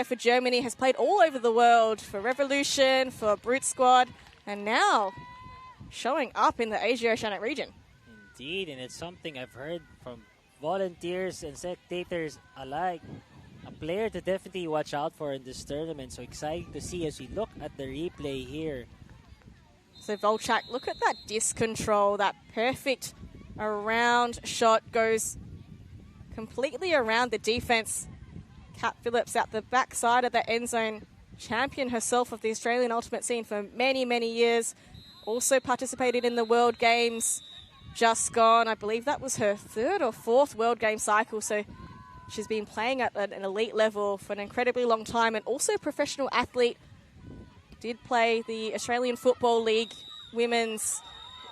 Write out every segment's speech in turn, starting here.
for Germany, has played all over the world for Revolution, for Brute Squad, and now showing up in the Asia-Oceanic region. Indeed, and it's something I've heard from volunteers and spectators alike. A player to definitely watch out for in this tournament. So exciting to see as we look at the replay here. So Volchak, look at that disc control, that perfect around shot goes completely around the defense. Kat Phillips at the backside of the end zone, champion herself of the Australian ultimate scene for many, many years. Also participated in the World Games just gone. I believe that was her 3rd or 4th World Game cycle. So she's been playing at an elite level for an incredibly long time, and also a professional athlete. Did play the Australian Football League women's,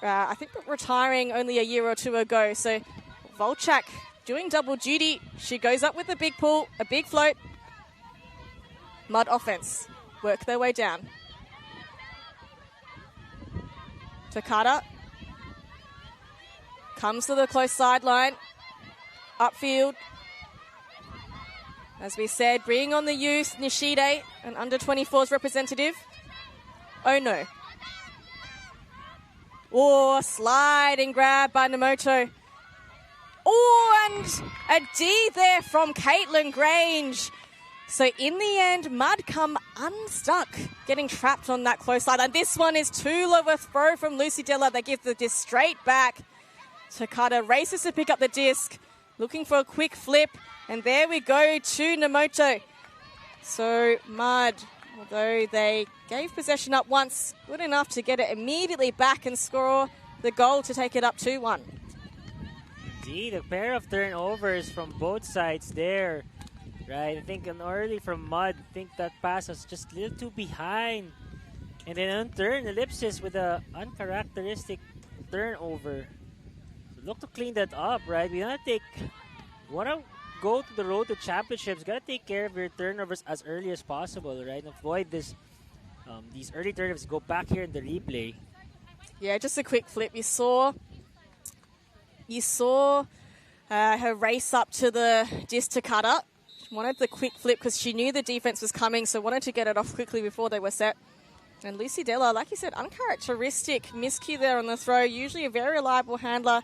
I think retiring only a year or 2 ago. So Volchak doing double duty. She goes up with a big pull, a big float. Mud offense. Work their way down. Takata comes to the close sideline. Upfield. As we said, bringing on the youth, Nishide, an under-24s representative. Oh no. Oh, sliding grab by Namoto. Oh, and a D there from Caitlin Grange. So in the end, Mud come unstuck, getting trapped on that close side. And this one is too low a throw from Lucy Della. They give the disc straight back. Takata races to pick up the disc, looking for a quick flip. And there we go to Namoto. So Mud, although they gave possession up once, good enough to get it immediately back and score the goal to take it up 2-1. Indeed, a pair of turnovers from both sides there. Right, I think early from Mud, I think that pass was just a little too behind. And then on turn, Ellipsis with a uncharacteristic turnover. So look to clean that up, right? We want to go to the road to championships. Got to take care of your turnovers as early as possible, right? Avoid this, these early turnovers. Go back here in the replay. Yeah, just a quick flip. You saw her race up to the disc to cut up. She wanted the quick flip because she knew the defense was coming, so wanted to get it off quickly before they were set. And Lucy Della, like you said, uncharacteristic miscue there on the throw. Usually a very reliable handler,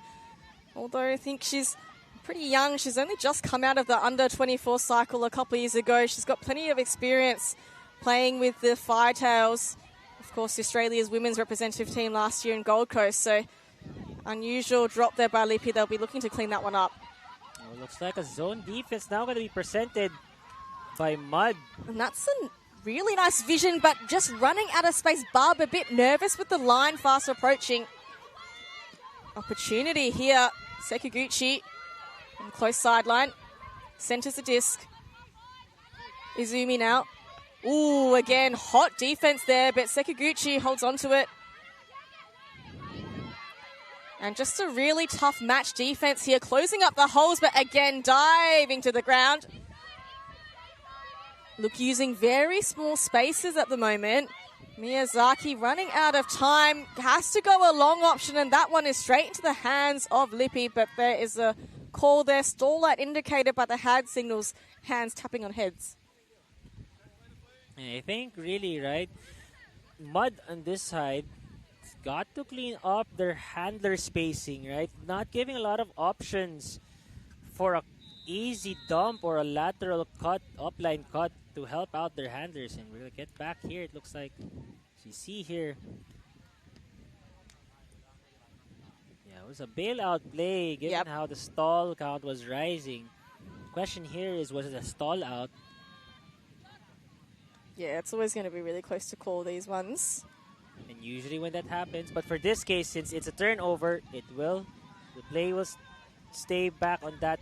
although I think she's pretty young. She's only just come out of the under-24 cycle a couple of years ago. She's got plenty of experience playing with the Firetails. Of course, Australia's women's representative team last year in Gold Coast. So unusual drop there by Lippi. They'll be looking to clean that one up. Oh, looks like a zone defense now going to be presented by Mud. And that's a really nice vision, but just running out of space. Barb a bit nervous with the line fast approaching. Opportunity here. Sekaguchi on the close sideline. Centers the disc. Izumi now. Ooh, again, hot defense there, but Sekaguchi holds on to it. And just a really tough match defense here, closing up the holes, but again, diving to the ground. Look, using very small spaces at the moment. Miyazaki running out of time, has to go a long option, and that one is straight into the hands of Lippi, but there is a call there, stall light indicated by the hand signals, hands tapping on heads. And I think really, right, Mud on this side got to clean up their handler spacing, right? Not giving a lot of options for a easy dump or a lateral cut, upline cut to help out their handlers. And we're going to get back here. It looks like, as you see here, yeah, it was a bailout play given how the stall count was rising. Question here is, was it a stall out? Yeah, it's always going to be really close to call these ones. And usually when that happens, but for this case, since it's a turnover, the play will stay back on that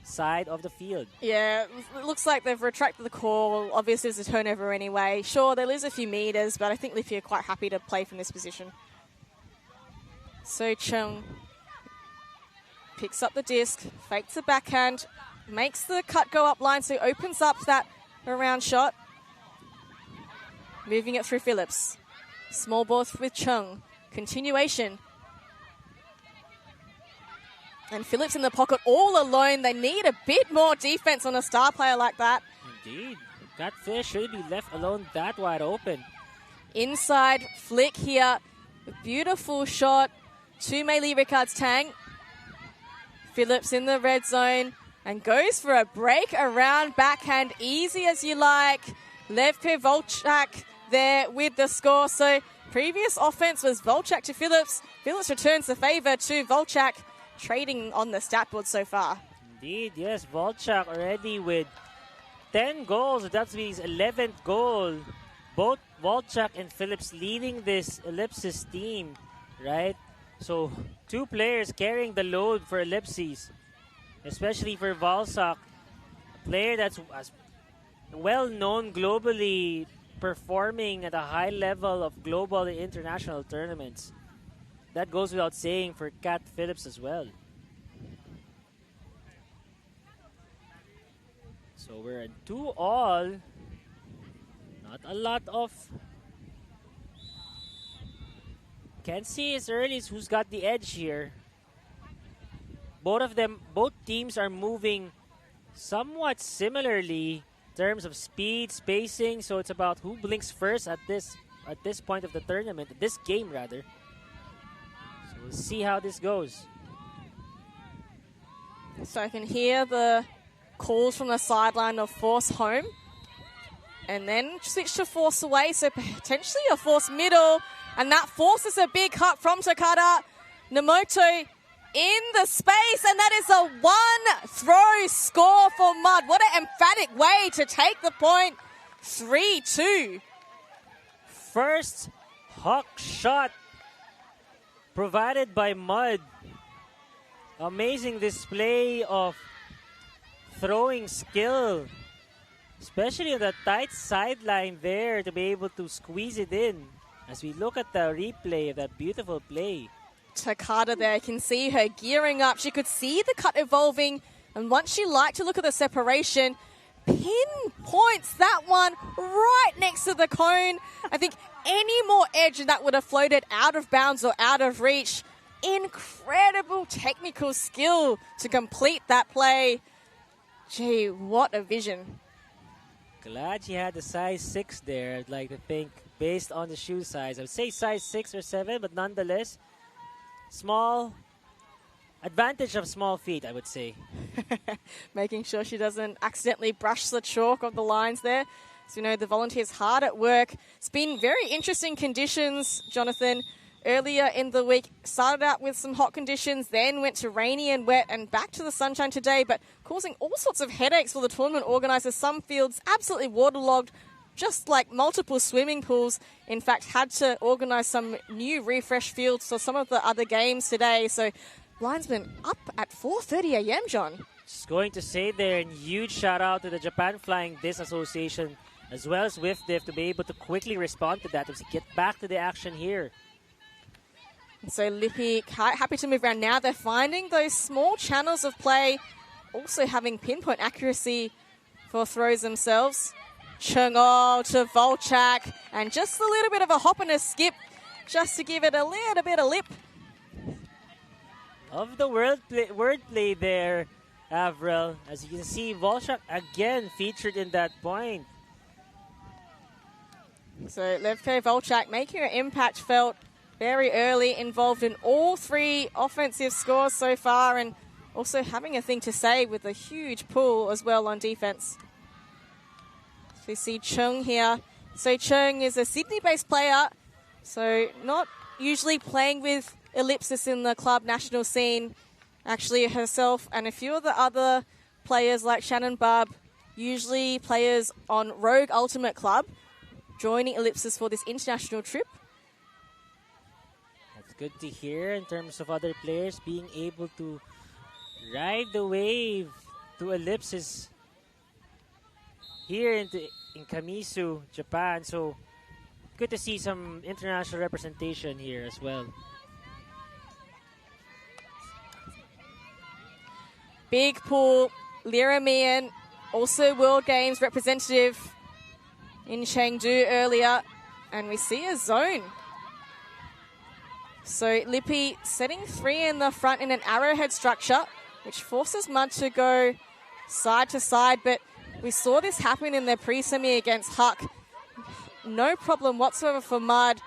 side of the field. Yeah, it looks like they've retracted the call. Obviously, it's a turnover anyway. Sure, they lose a few meters, but I think Lippi are quite happy to play from this position. So Chung picks up the disc, fakes the backhand, makes the cut go up line, so opens up that around shot. Moving it through Phillips. Small ball with Chung. Continuation. And Phillips in the pocket all alone. They need a bit more defense on a star player like that. Indeed. Catfish should be left alone that wide open. Inside flick here. A beautiful shot to Meili Ricard's tank. Phillips in the red zone and goes for a break around backhand. Easy as you like. Levke Volchak there with the score. So previous offense was Volchak to Phillips. Phillips returns the favor to Volchak, trading on the stat board so far. Indeed, yes. Volchak already with 10 goals. That's his 11th goal. Both Volchak and Phillips leading this Ellipsis team, right? So 2 players carrying the load for Ellipsis, especially for Volchak, a player that's well known globally, performing at a high level of global and international tournaments. That goes without saying for Cat Phillips as well. So we're at 2-all. Not a lot of... Can't see as early as who's got the edge here. Both teams are moving somewhat similarly in terms of speed, spacing. So it's about who blinks first at this point of the tournament, this game rather. So we'll see how this goes. So I can hear the calls from the sideline of force home. And then switch to force away, so potentially a force middle. And that forces a big cut from Takada. Namoto in the space, and that is a 1-throw score for Mud. What an emphatic way to take the point. 3-2. First hawk shot provided by Mud. Amazing display of throwing skill, especially on the tight sideline there, to be able to squeeze it in. As we look at the replay of that beautiful play. Takada there, you can see her gearing up. She could see the cut evolving, and once she liked to look at the separation, pinpoints that one right next to the cone. I think any more edge that would have floated out of bounds or out of reach. Incredible technical skill to complete that play. Gee, what a vision. Glad she had the size 6 there, I'd like to think, based on the shoe size. I would say size 6 or 7, but nonetheless, small, advantage of small feet, I would say. Making sure she doesn't accidentally brush the chalk of the lines there. So, you know, the volunteers hard at work. It's been very interesting conditions, Jonathan. Earlier in the week, started out with some hot conditions, then went to rainy and wet and back to the sunshine today, but causing all sorts of headaches for the tournament organisers. Some fields absolutely waterlogged, just like multiple swimming pools. In fact, had to organise some new refresh fields for some of the other games today. So, linesmen up at 4:30 a.m., John. Just going to say there, and huge shout out to the Japan Flying Disc Association as well as WFDF to be able to quickly respond to that, to get back to the action here. So Lippi happy to move around now. They're finding those small channels of play, also having pinpoint accuracy for throws themselves. Chungol to Volchak, and just a little bit of a hop and a skip just to give it a little bit of lip. Of the wordplay there, Avril. As you can see, Volchak again featured in that point. So Levke Volchak making her impact felt very early, involved in all 3 offensive scores so far, and also having a thing to say with a huge pull as well on defense. So we see Chung here. So Chung is a Sydney-based player, so not usually playing with Ellipsis in the club national scene. Actually, herself and a few of the other players like Shannon Barb, usually players on Rogue Ultimate Club, joining Ellipsis for this international trip. Good to hear in terms of other players being able to ride the wave to Ellipsis here in Kamisu, Japan. So good to see some international representation here as well. Big pool, Lyra Mian, also World Games representative in Chengdu earlier. And we see a zone. So Lippi setting 3 in the front in an arrowhead structure, which forces Mud to go side to side. But We saw this happen in their pre-semi against Huck. No problem whatsoever for Mud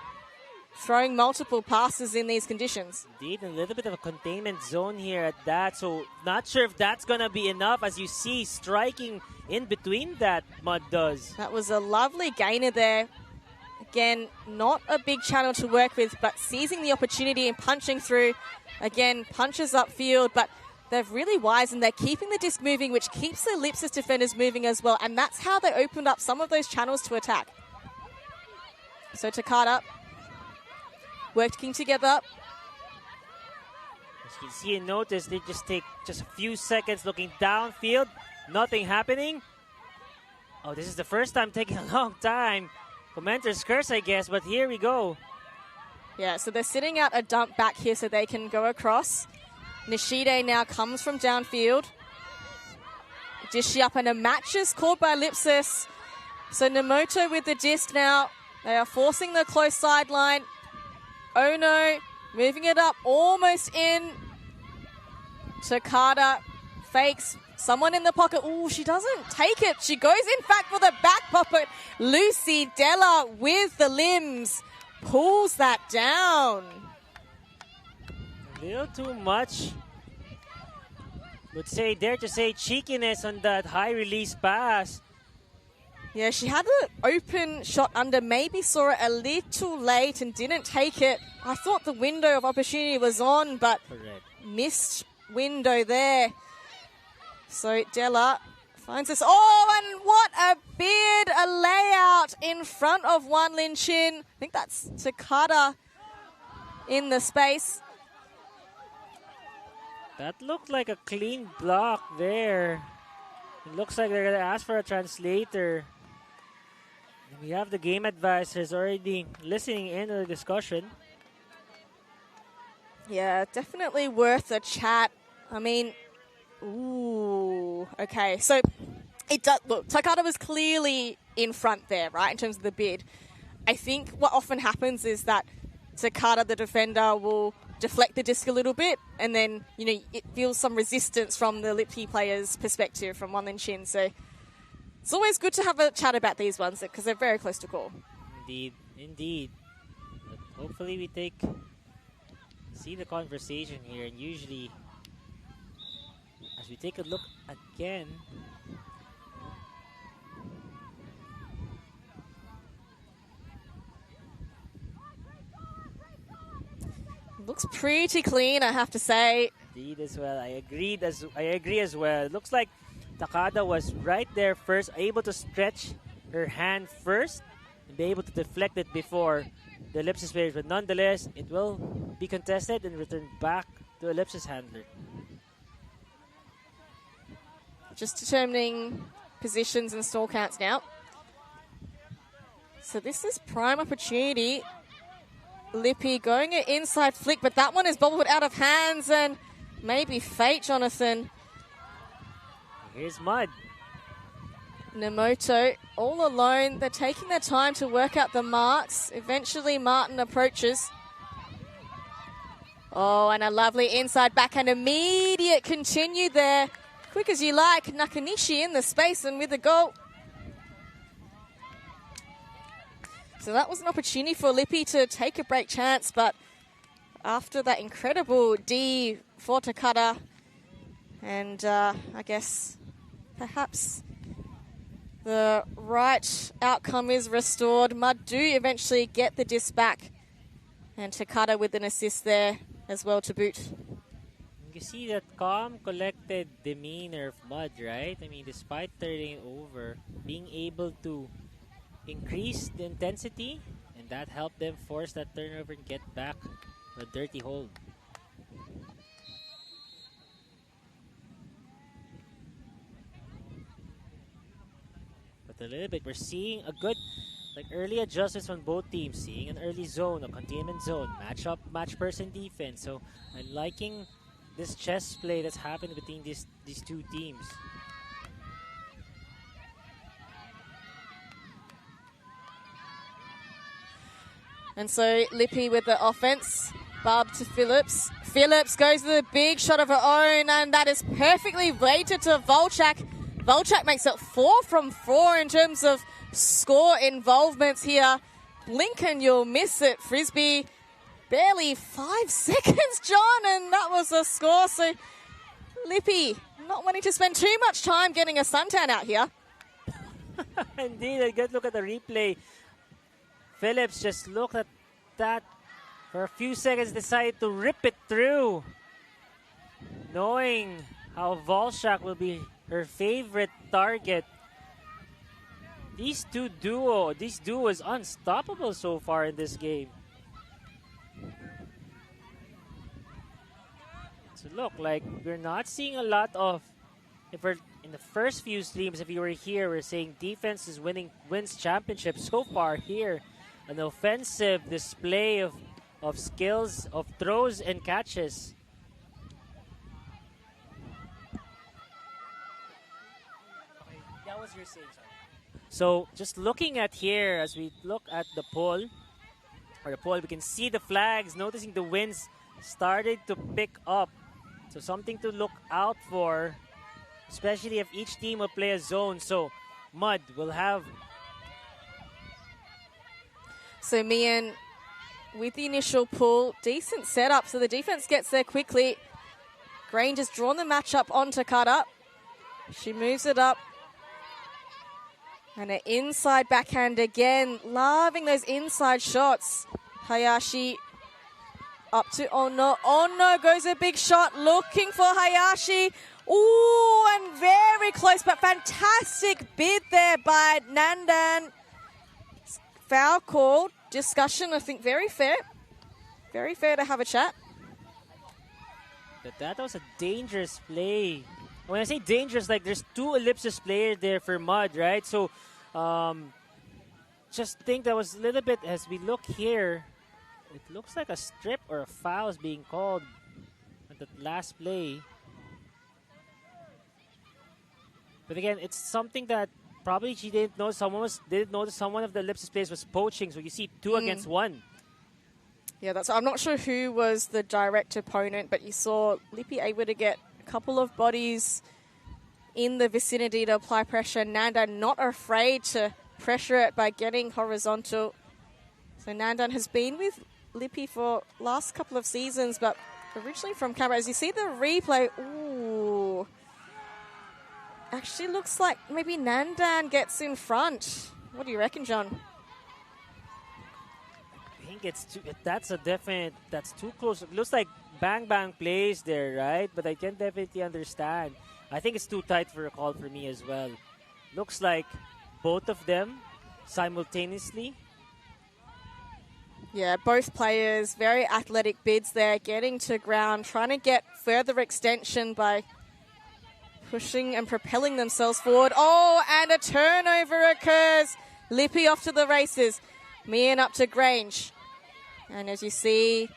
throwing multiple passes in these conditions. Indeed, a little bit of a containment zone here at that, so not sure if that's going to be enough. As you see, striking in between that, Mud does. That was a lovely gainer there. Again, not a big channel to work with, but seizing the opportunity and punching through. Again, punches upfield, but they're really wise and they're keeping the disc moving, which keeps the Ellipsis defenders moving as well. And that's how they opened up some of those channels to attack. So Takada working together. As you can see and notice, they just take just a few seconds looking downfield. Nothing happening. Oh, this is the first time taking a long time. Commenter's curse, I guess, but here we go. Yeah, so they're sitting out a dump back here so they can go across. Nishide now comes from downfield. Dishi up and a match is called by Ellipsis. So Nemoto with the disc now. They are forcing the close sideline. Ono moving it up almost in. Takada fakes someone in the pocket. Ooh, she doesn't take it. She goes in fact for the back pocket. Lucy Della with the limbs pulls that down. A little too much. Dare to say cheekiness on that high release pass. Yeah, she had an open shot under, maybe saw it a little late and didn't take it. I thought the window of opportunity was on, but Correct. Missed window there. So Della finds us. Oh, and what a bid, a layout in front of Wan Lin Chin. I think that's Takada in the space. That looked like a clean block there. It looks like they're going to ask for a translator. We have the game advisors already listening in to the discussion. Yeah, definitely worth a chat. I mean, ooh, okay. So it does look. Takada was clearly in front there, right, in terms of the bid. I think what often happens is that Takada, the defender, will deflect the disc a little bit, and then it feels some resistance from the Lippy player's perspective from Wan Lin Chin. So it's always good to have a chat about these ones because they're very close to call. Indeed. But hopefully we see the conversation here, and usually as we take a look again, looks pretty clean, I have to say. Indeed as well. I agree as well. It looks like Takada was right there first, able to stretch her hand first and be able to deflect it before the Ellipsis players. But nonetheless, it will be contested and returned back to Ellipsis handler. Just determining positions and stall counts now. So this is prime opportunity. Lippy going an inside flick, but that one is bobbled out of hands and maybe fate, Jonathan. Here's Mud. Nemoto all alone. They're taking their time to work out the marks. Eventually Martin approaches. Oh, and a lovely inside backhand. Immediate continue there. Quick as you like. Nakanishi in the space and with the goal. So that was an opportunity for Lippy to take a break chance, but after that incredible D for Takada, and I guess perhaps the right outcome is restored. Mud do eventually get the disc back, and Takada with an assist there as well to boot. You see that calm, collected demeanor of Mud, right? I mean, despite turning over, being able to increase the intensity, and that helped them force that turnover and get back a dirty hold. But a little bit, we're seeing a good early adjustments on both teams, seeing an early zone, a containment zone, match person defense. So I'm liking this chess play that's happened between these two teams. And so Lippy with the offense. Barb to Phillips. Phillips goes to the big shot of her own, and that is perfectly weighted to Volchak. Volchak makes it 4 from 4 in terms of score involvements here. Blink and you'll miss it. Frisbee, barely 5 seconds, John, and that was the score. So Lippy not wanting to spend too much time getting a suntan out here. Indeed, a good look at the replay. Phillips just looked at that for a few seconds, decided to rip it through, knowing how Volchak will be her favorite target. This duo is unstoppable so far in this game. So look, like we're not seeing a lot of, if we're in the first few streams, if you were here, we're saying defense is wins championships. So far here, an offensive display of skills, of throws and catches. Okay, that was your saying, sorry. So just looking at here, as we look at the poll, we can see the flags, noticing the winds started to pick up. So something to look out for, especially if each team will play a zone. So Mud will have. So Mian, with the initial pull, decent setup. So the defense gets there quickly. Grange has drawn the matchup onto Kata. She moves it up. And an inside backhand again. Loving those inside shots. Hayashi up to Ono. Ono goes a big shot, looking for Hayashi. Ooh, and very close, but fantastic bid there by Nandan. Foul call. Discussion, I think, very fair. Very fair to have a chat. But that was a dangerous play. When I say dangerous, like there's 2 Ellipsis players there for Mud, right? So just think that was a little bit, as we look here, it looks like a strip or a foul is being called at the last play. But again, it's something that probably she didn't know. Didn't notice someone of the Ellipsis players was poaching. So you see 2 against 1. Yeah, I'm not sure who was the direct opponent, but you saw Lippy able to get a couple of bodies in the vicinity to apply pressure. Nandan not afraid to pressure it by getting horizontal. So Nandan has been with Lippy for last couple of seasons, but originally from Canberra. As you see the replay, ooh, actually looks like maybe Nandan gets in front. What do you reckon, John? I think that's too close. It looks like bang plays there, right? But I can definitely understand. I think it's too tight for a call for me as well. Looks like both of them simultaneously. Yeah, both players, very athletic bids there, getting to ground, trying to get further extension by pushing and propelling themselves forward. Oh, and a turnover occurs. Lippy off to the races. Mian up to Grange. And as you see,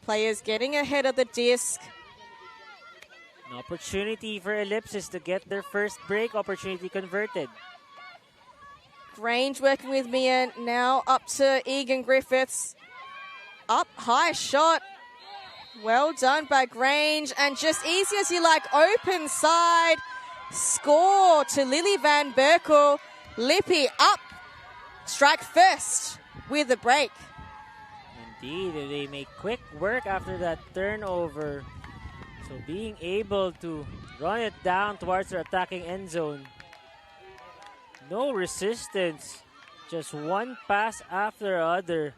players getting ahead of the disc. An opportunity for Ellipsis to get their first break opportunity converted. Grange working with Mian. Now up to Egan Griffiths. Up high shot. Well done by Grange. And just easy as you like, open side. Score to Lily Van Berkel. Lippy up. Strike first with the break. Indeed, they make quick work after that turnover. So being able to run it down towards their attacking end zone. No resistance. Just one pass after other.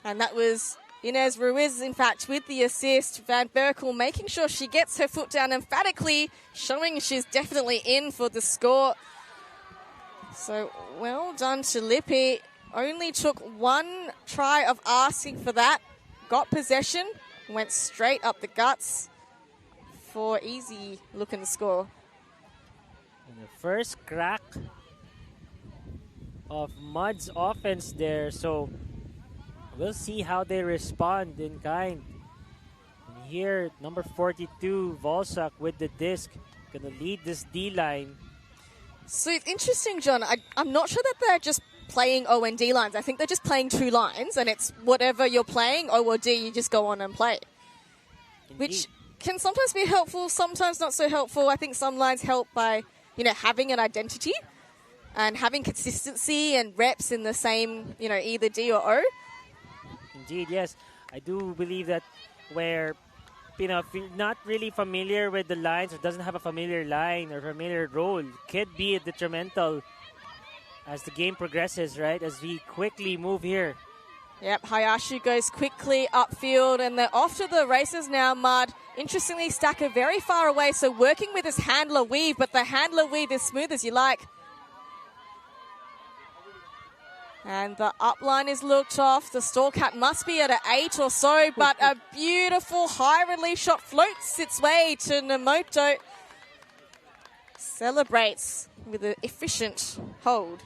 And that was Inez Ruiz, in fact, with the assist. Van Berkel making sure she gets her foot down emphatically, showing she's definitely in for the score. So well done to Lippy. Only took one try of asking for that. Got possession, went straight up the guts for easy looking score. And the first crack of Mud's offense there. So we'll see how they respond in kind. And here, number 42, Volchak with the disc. Gonna lead this D-line. So it's interesting, John. I'm not sure that they're just playing O and D lines. I think they're just playing 2 lines, and it's whatever you're playing, O or D, you just go on and play. Indeed. Which can sometimes be helpful, sometimes not so helpful. I think some lines help by, having an identity and having consistency and reps in the same, either D or O. Indeed, yes. I do believe that where, if you're not really familiar with the lines or doesn't have a familiar line or familiar role, could be detrimental as the game progresses, right? As we quickly move here. Yep, Hayashi goes quickly upfield, and they're off to the races now, Mud. Interestingly, Stacker very far away, so working with his handler weave, but the handler weave is smooth as you like. And the upline is looked off. The stall cap must be at an 8 or so, but a beautiful high release shot floats its way to Nemoto. Celebrates with an efficient hold.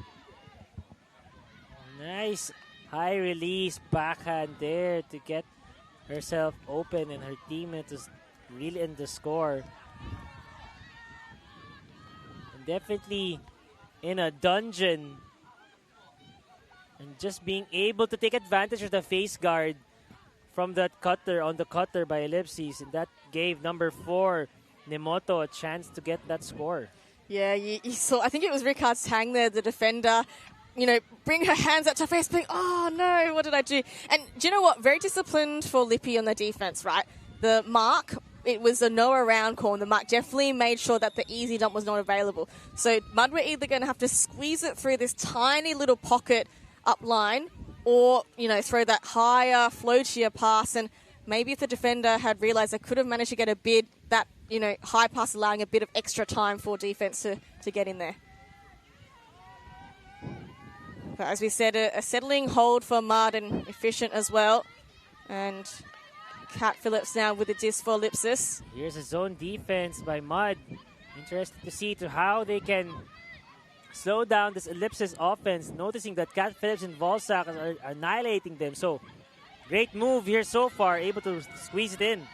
Nice high release backhand there to get herself open and her teammate is really in the score. And definitely in a dungeon. And just being able to take advantage of the face guard from that cutter on the cutter by Ellipsis. And that gave number 4, Nemoto, a chance to get that score. Yeah, you saw, I think it was Ricard's Tang there, the defender, bring her hands up to her face, being, oh no, what did I do? And do you know what? Very disciplined for Lippy on the defense, right? The mark, it was a no around call, and the mark definitely made sure that the easy dump was not available. So Mud were either going to have to squeeze it through this tiny little pocket up line or, throw that higher floatier pass. And maybe if the defender had realized they could have managed to get a bid, that, high pass allowing a bit of extra time for defense to get in there. But as we said, a settling hold for Mud and efficient as well. And Kat Phillips now with the disc for Ellipsis. Here's a zone defense by Mud. Interested to see how they can slow down this Ellipsis offense, noticing that Kat Phillips and Volsak are annihilating them. So, great move here so far, able to squeeze it in.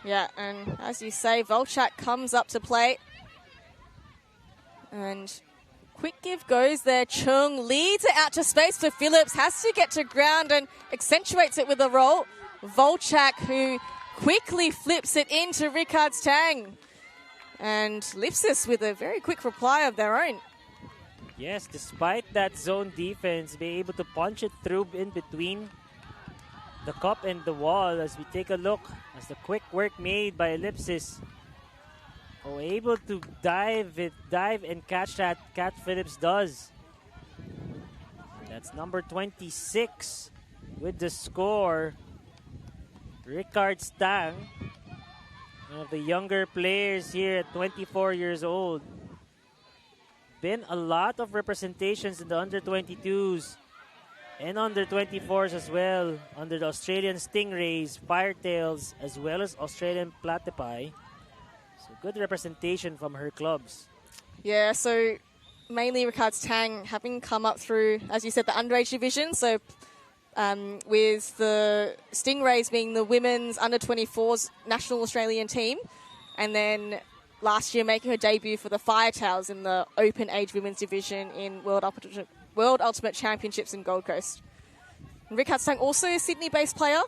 Yeah, and as you say, Volchak comes up to play. And quick give goes there. Chung leads it out to space for Phillips, has to get to ground and accentuates it with a roll. Volchak, who quickly flips it into Ricard's Tang. And Ellipsis with a very quick reply of their own. Yes, despite that zone defense, be able to punch it through in between the cup and the wall. As we take a look, as the quick work made by Ellipsis, able to dive and catch that Kat Phillips does. That's number 26 with the score. Ricard Stang, one of the younger players here at 24 years old. Been a lot of representations in the under-22s and under-24s as well, under the Australian Stingrays, Firetails, as well as Australian Platypi. So good representation from her clubs. Yeah, so mainly Ricard's Tang having come up through, as you said, the underage division. So with the Stingrays being the women's under-24s national Australian team. And then last year making her debut for the Firetails in the open age women's division in World Ultimate Championships in Gold Coast. And Ricard Stang, also a Sydney-based player.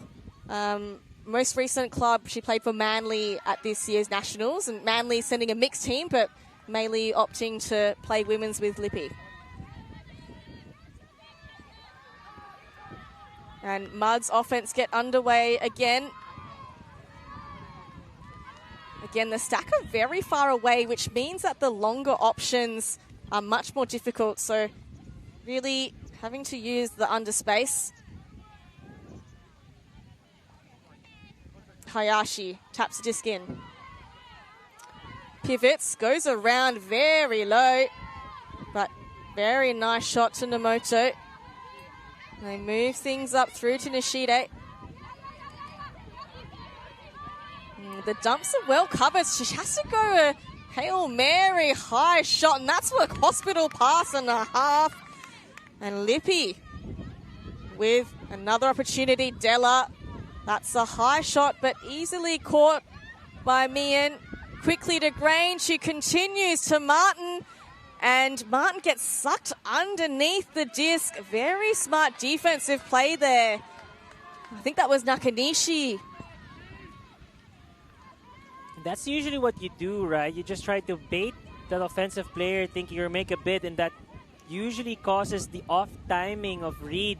Most recent club, she played for Manly at this year's Nationals. And Manly sending a mixed team, but mainly opting to play women's with Lippy. And Mud's offense get underway again. Again, the stack are very far away, which means that the longer options are much more difficult. So really having to use the underspace. Hayashi taps the disc in. Pivots, goes around very low, but very nice shot to Nemoto. They move things up through to Nishide. The dumps are well covered. She has to go a Hail Mary high shot, and that's what hospital pass and a half. And Lippy with another opportunity. Della, that's a high shot, but easily caught by Mian. Quickly to Grange. She continues to Martin. And Martin gets sucked underneath the disc. Very smart defensive play there. I think that was Nakanishi. That's usually what you do, right? You just try to bait that offensive player thinking you'll make a bid, and that usually causes the off timing of read.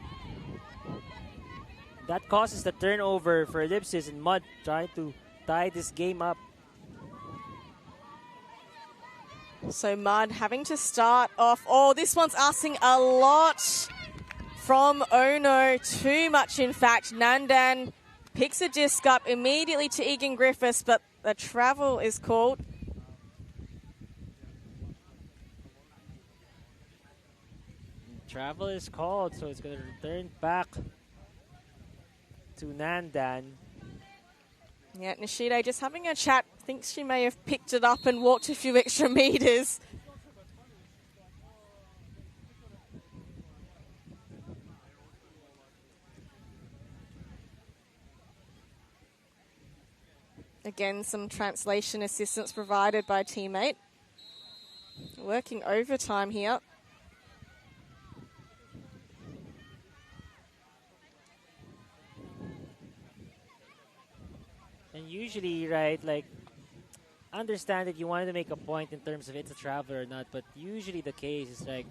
That causes the turnover for Ellipsis and Mud trying to tie this game up. So Mud having to start off. Oh, this one's asking a lot from Ono. Too much, in fact. Nandan picks a disc up immediately to Egan Griffiths, but the travel is called. Travel is called, so it's going to return back to Nandan. Yeah, Nishida just having a chat. Thinks she may have picked it up and walked a few extra meters. Again, some translation assistance provided by a teammate. Working overtime here. And usually, right, like, understand that you wanted to make a point in terms of it's a travel or not, but usually the case is like,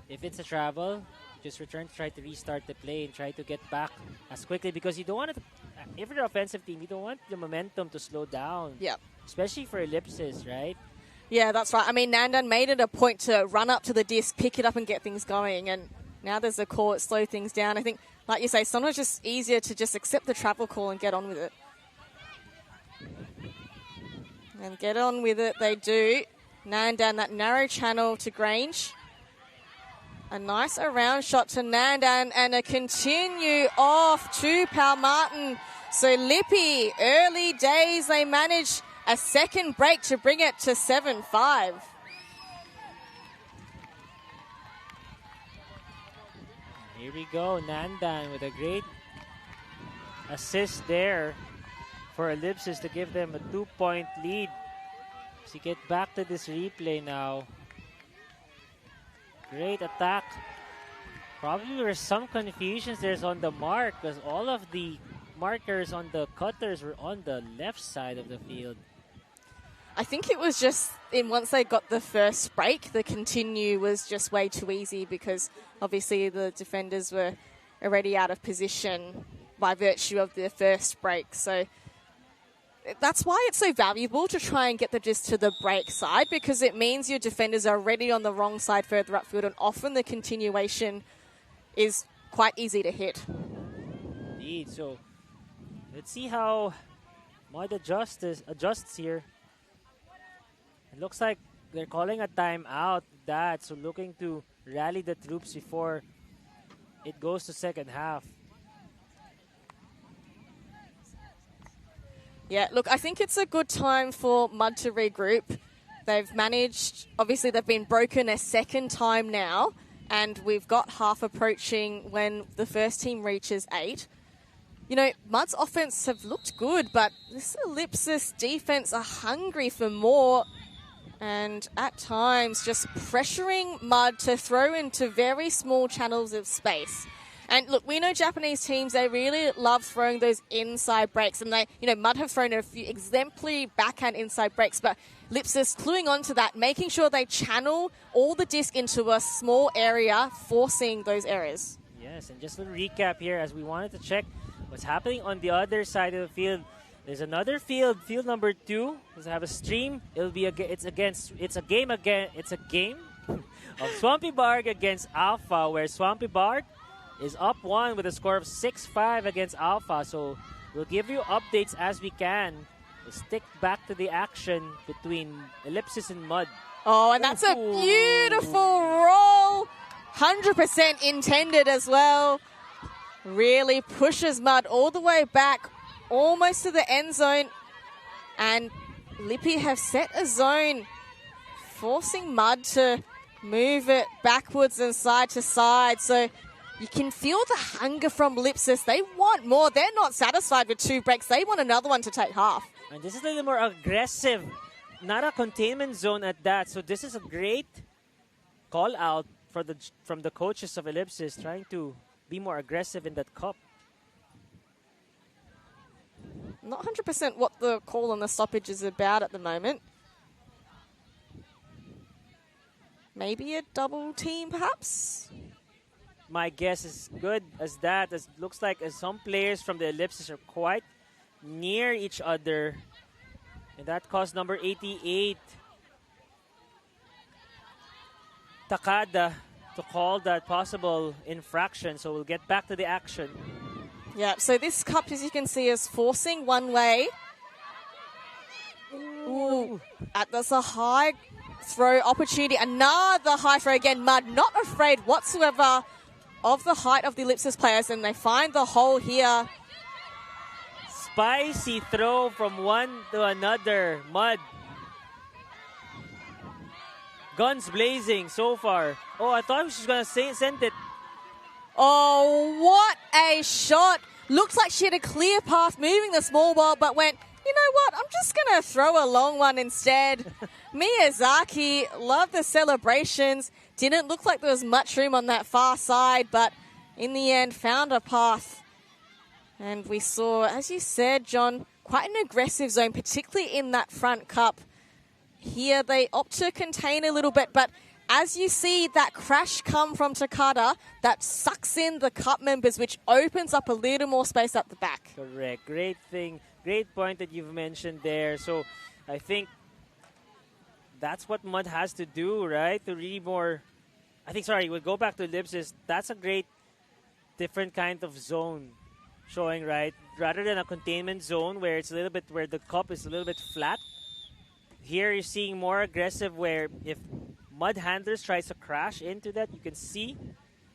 if it's a travel, just return to try to restart the play and try to get back as quickly, because you don't want to, if you're an offensive team, you don't want the momentum to slow down. Yeah. Especially for Ellipsis, right? Yeah, that's right. I mean, Nandan made it a point to run up to the disc, pick it up and get things going, and now there's a call that slow things down. I think, like you say, sometimes it's just easier to just accept the travel call and get on with it. And get on with it, they do. Nandan, that narrow channel to Grange. A nice around shot to Nandan and a continue off to Pal Martin. So Lippi, early days, they manage a second break to bring it to 7-5. Here we go, Nandan with a great assist there for Ellipsis to give them a 2-point lead. So get back to this replay now. Great attack. Probably there were some confusions there's on the mark, because all of the markers on the cutters were on the left side of the field. I think it was just once they got the first break, the continue was just way too easy, because obviously the defenders were already out of position by virtue of their first break. So that's why it's so valuable to try and get the disc to the break side, because it means your defenders are already on the wrong side further upfield, and often the continuation is quite easy to hit. Indeed. So let's see how Mud adjusts here. It looks like they're calling a timeout, so looking to rally the troops before it goes to second half. Yeah, look, I think it's a good time for Mud to regroup. They've managed, obviously they've been broken a second time now, and we've got half approaching when the first team reaches 8. You know, Mud's offense have looked good, but this Ellipsis defense are hungry for more, and at times just pressuring Mud to throw into very small channels of space. And look, we know Japanese teams, they really love throwing those inside breaks. And they, Mud have thrown a few exemplary backhand inside breaks, but Ellipsis cluing onto that, making sure they channel all the disc into a small area, forcing those errors. Yes, and just a little recap here as we wanted to check what's happening on the other side of the field. There's another field number 2. Does have a stream. It's a game of Swampy Barg against Alpha, where Swampy Barg is up 1 with a score of 6-5 against Alpha. So we'll give you updates as we can. We'll stick back to the action between Ellipsis and Mud. Oh, and that's a beautiful roll. 100% intended as well. Really pushes Mud all the way back, almost to the end zone. And Lippi have set a zone, forcing Mud to move it backwards and side to side. So you can feel the hunger from Ellipsis. They want more. They're not satisfied with 2 breaks. They want another one to take half. And this is a little more aggressive, not a containment zone at that. So this is a great call out from the coaches of Ellipsis, trying to be more aggressive in that cup. Not 100% what the call on the stoppage is about at the moment. Maybe a double team, perhaps? My guess is good as that. As looks like as some players from the Ellipsis are quite near each other. And that caused number 88, Takada, to call that possible infraction. So we'll get back to the action. Yeah, so this cup, as you can see, is forcing one way. Ooh, that's a high throw opportunity. Another high throw again. Mud not afraid whatsoever of the height of the Ellipsis players, and they find the hole here. Spicy throw from one to another. Mud. Guns blazing so far. Oh, I thought she was going to send it. Oh, what a shot. Looks like she had a clear path moving the small ball, but went, you know what, I'm just going to throw a long one instead. Miyazaki, love the celebrations. Didn't look like there was much room on that far side, but in the end found a path. And we saw, as you said, John, quite an aggressive zone, particularly in that front cup. Here they opt to contain a little bit, but as you see that crash come from Takada, that sucks in the cup members, which opens up a little more space at the back. Correct. Great thing. Great point that you've mentioned there. So I think that's what Mud has to do, right? To really more... I think, sorry, we'll go back to Ellipsis. That's a great different kind of zone showing, right? Rather than a containment zone where it's a little bit, where the cup is a little bit flat. Here you're seeing more aggressive where if Mud handlers tries to crash into that, you can see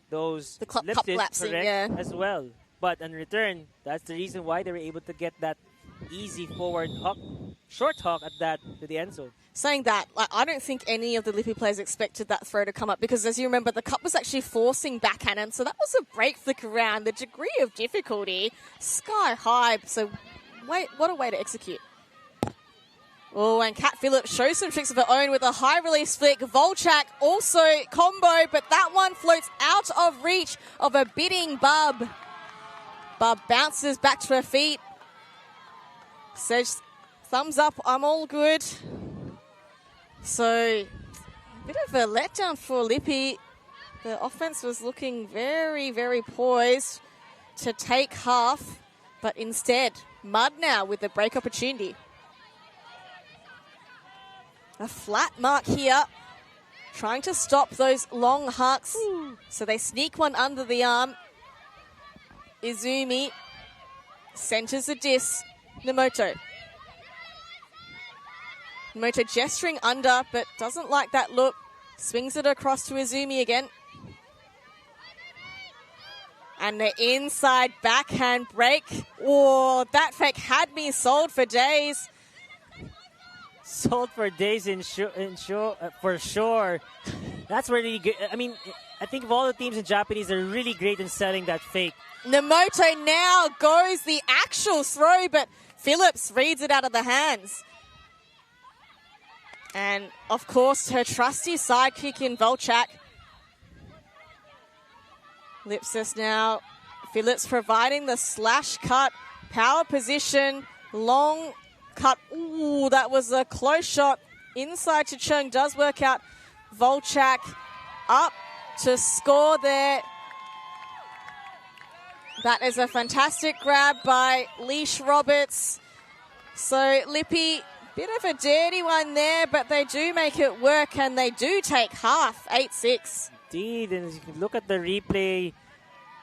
those cup lifted lapsing, correct yeah. as well. But in return, that's the reason why they were able to get that easy forward hawk, short hawk at that to the end zone. Saying that, I don't think any of the Lippy players expected that throw to come up because, as you remember, the cup was actually forcing backhand, and so that was a break flick around. The degree of difficulty, sky high. So, wait, what a way to execute. Oh, and Kat Phillips shows some tricks of her own with a high release flick. Volchak also combo, but that one floats out of reach of a bidding Bub. Bub bounces back to her feet. Says, thumbs up, I'm all good. So, a bit of a letdown for Lippy. The offense was looking very, very poised to take half, but instead, Mud now with the break opportunity. A flat mark here, trying to stop those long hucks. So they sneak one under the arm. Izumi centers the diss. Nemoto gesturing under, but doesn't like that look. Swings it across to Izumi again. And the inside backhand break. Oh, that fake had me sold for days. Sold for days for sure. That's really good. I mean, I think of all the teams in Japanese, they're really great in selling that fake. Nemoto now goes the actual throw, but Phillips reads it out of the hands. And, of course, her trusty sidekick in Volchak. Ellipsis now. Phillips providing the slash cut. Power position. Long cut. Ooh, that was a close shot. Inside to Chung does work out. Volchak up to score there. That is a fantastic grab by Leash Roberts. So Lippy, bit of a dirty one there, but they do make it work and they do take half, 8-6. Indeed, and as you can look at the replay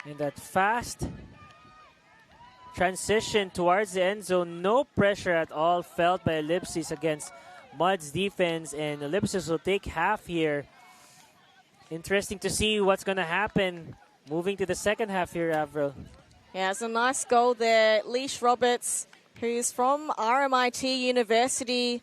in that fast transition towards the end zone, no pressure at all felt by Ellipsis against Mud's defense, and Ellipsis will take half here. Interesting to see what's going to happen moving to the second half here, Avril. Yeah, it's a nice goal there. Leash Roberts, who's from RMIT University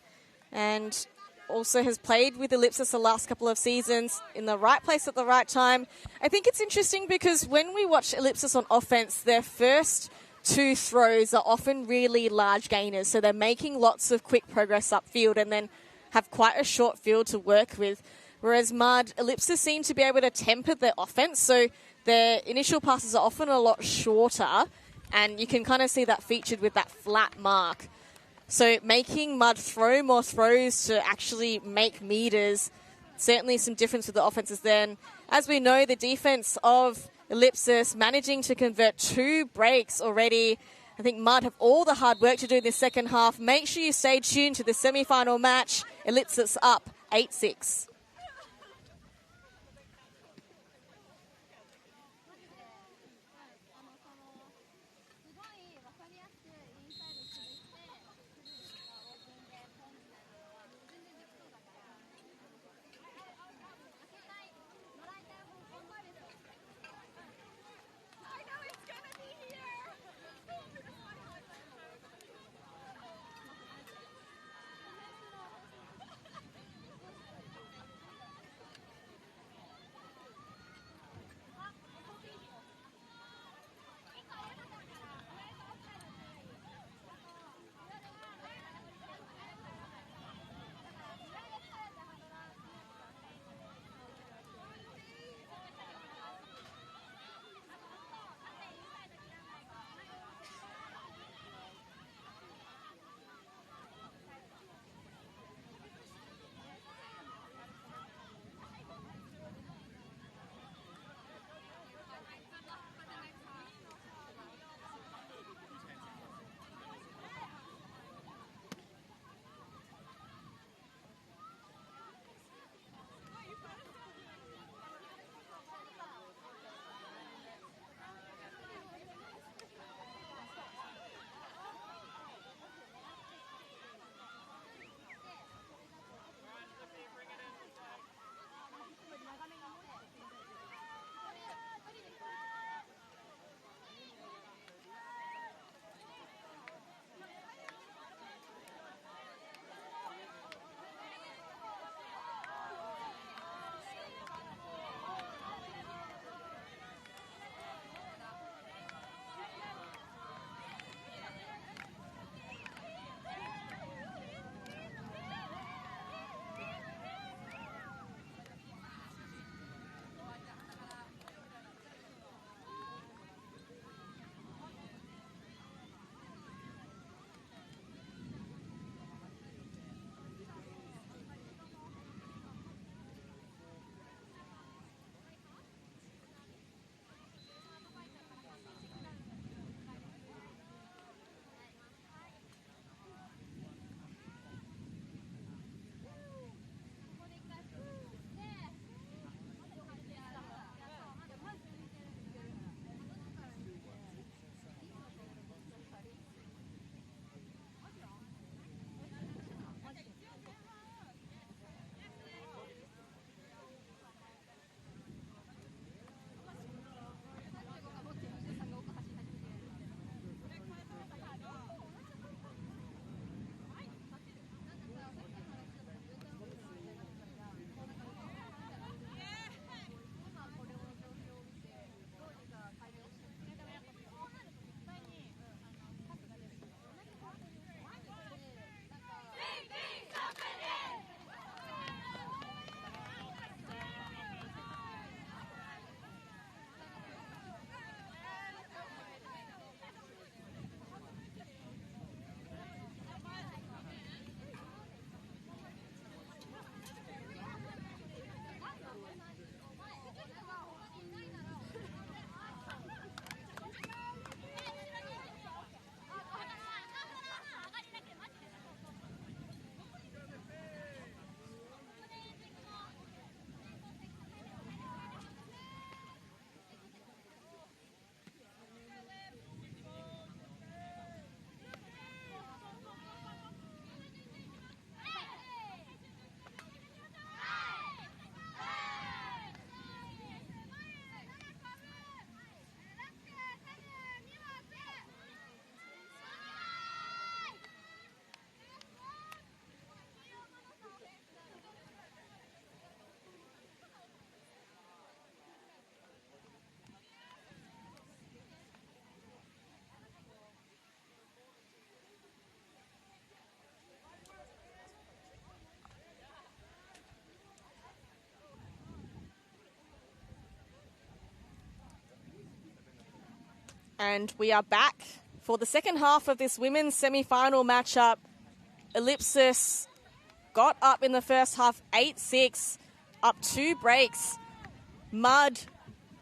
and also has played with Ellipsis the last couple of seasons, in the right place at the right time. I think it's interesting because when we watch Ellipsis on offense, their first two throws are often really large gainers. So they're making lots of quick progress upfield and then have quite a short field to work with. Whereas Mud, Ellipsis seem to be able to temper their offense. So their initial passes are often a lot shorter And you can kind of see that featured with that flat mark. So making Mud throw more throws to actually make meters, certainly some difference with the offenses then. As we know, the defense of Ellipsis managing to convert 2 breaks already. I think Mud have all the hard work to do in this second half. Make sure you stay tuned to the semi-final match. Ellipsis up 8-6. And we are back for the second half of this women's semi-final matchup. Ellipsis got up in the first half 8-6, up 2 breaks. Mud,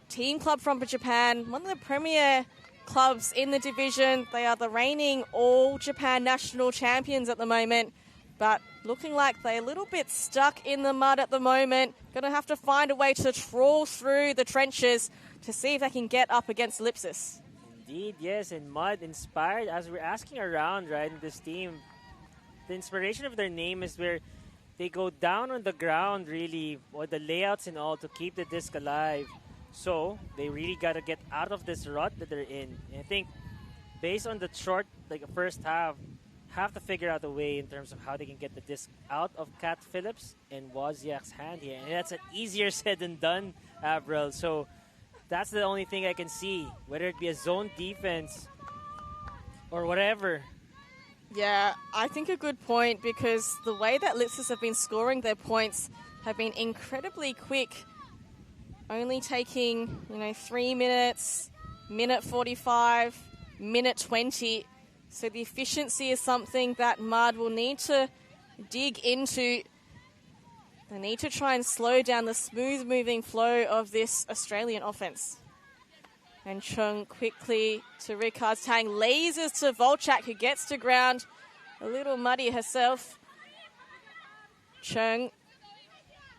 team club from Japan, one of the premier clubs in the division. They are the reigning All-Japan national champions at the moment, but looking like they're a little bit stuck in the mud at the moment. Going to have to find a way to trawl through the trenches to see if they can get up against Ellipsis. Indeed, yes, and Mud inspired, as we're asking around, right, in this team, the inspiration of their name is where they go down on the ground, really, or the layouts and all, to keep the disc alive. So they really got to get out of this rut that they're in. And I think based on the short, first half, have to figure out a way in terms of how they can get the disc out of Kat Phillips and Wozniak's hand here. And that's an easier said than done, Avril. So that's the only thing I can see, whether it be a zone defense or whatever. Yeah, I think a good point, because the way that Ellipsis have been scoring their points have been incredibly quick, only taking 3 minutes, minute 45, minute 20. So the efficiency is something that Mud will need to dig into. They need to try and slow down the smooth-moving flow of this Australian offense. And Chung quickly to Ricard's Tang, lasers to Volchak, who gets to ground. A little muddy herself. Chung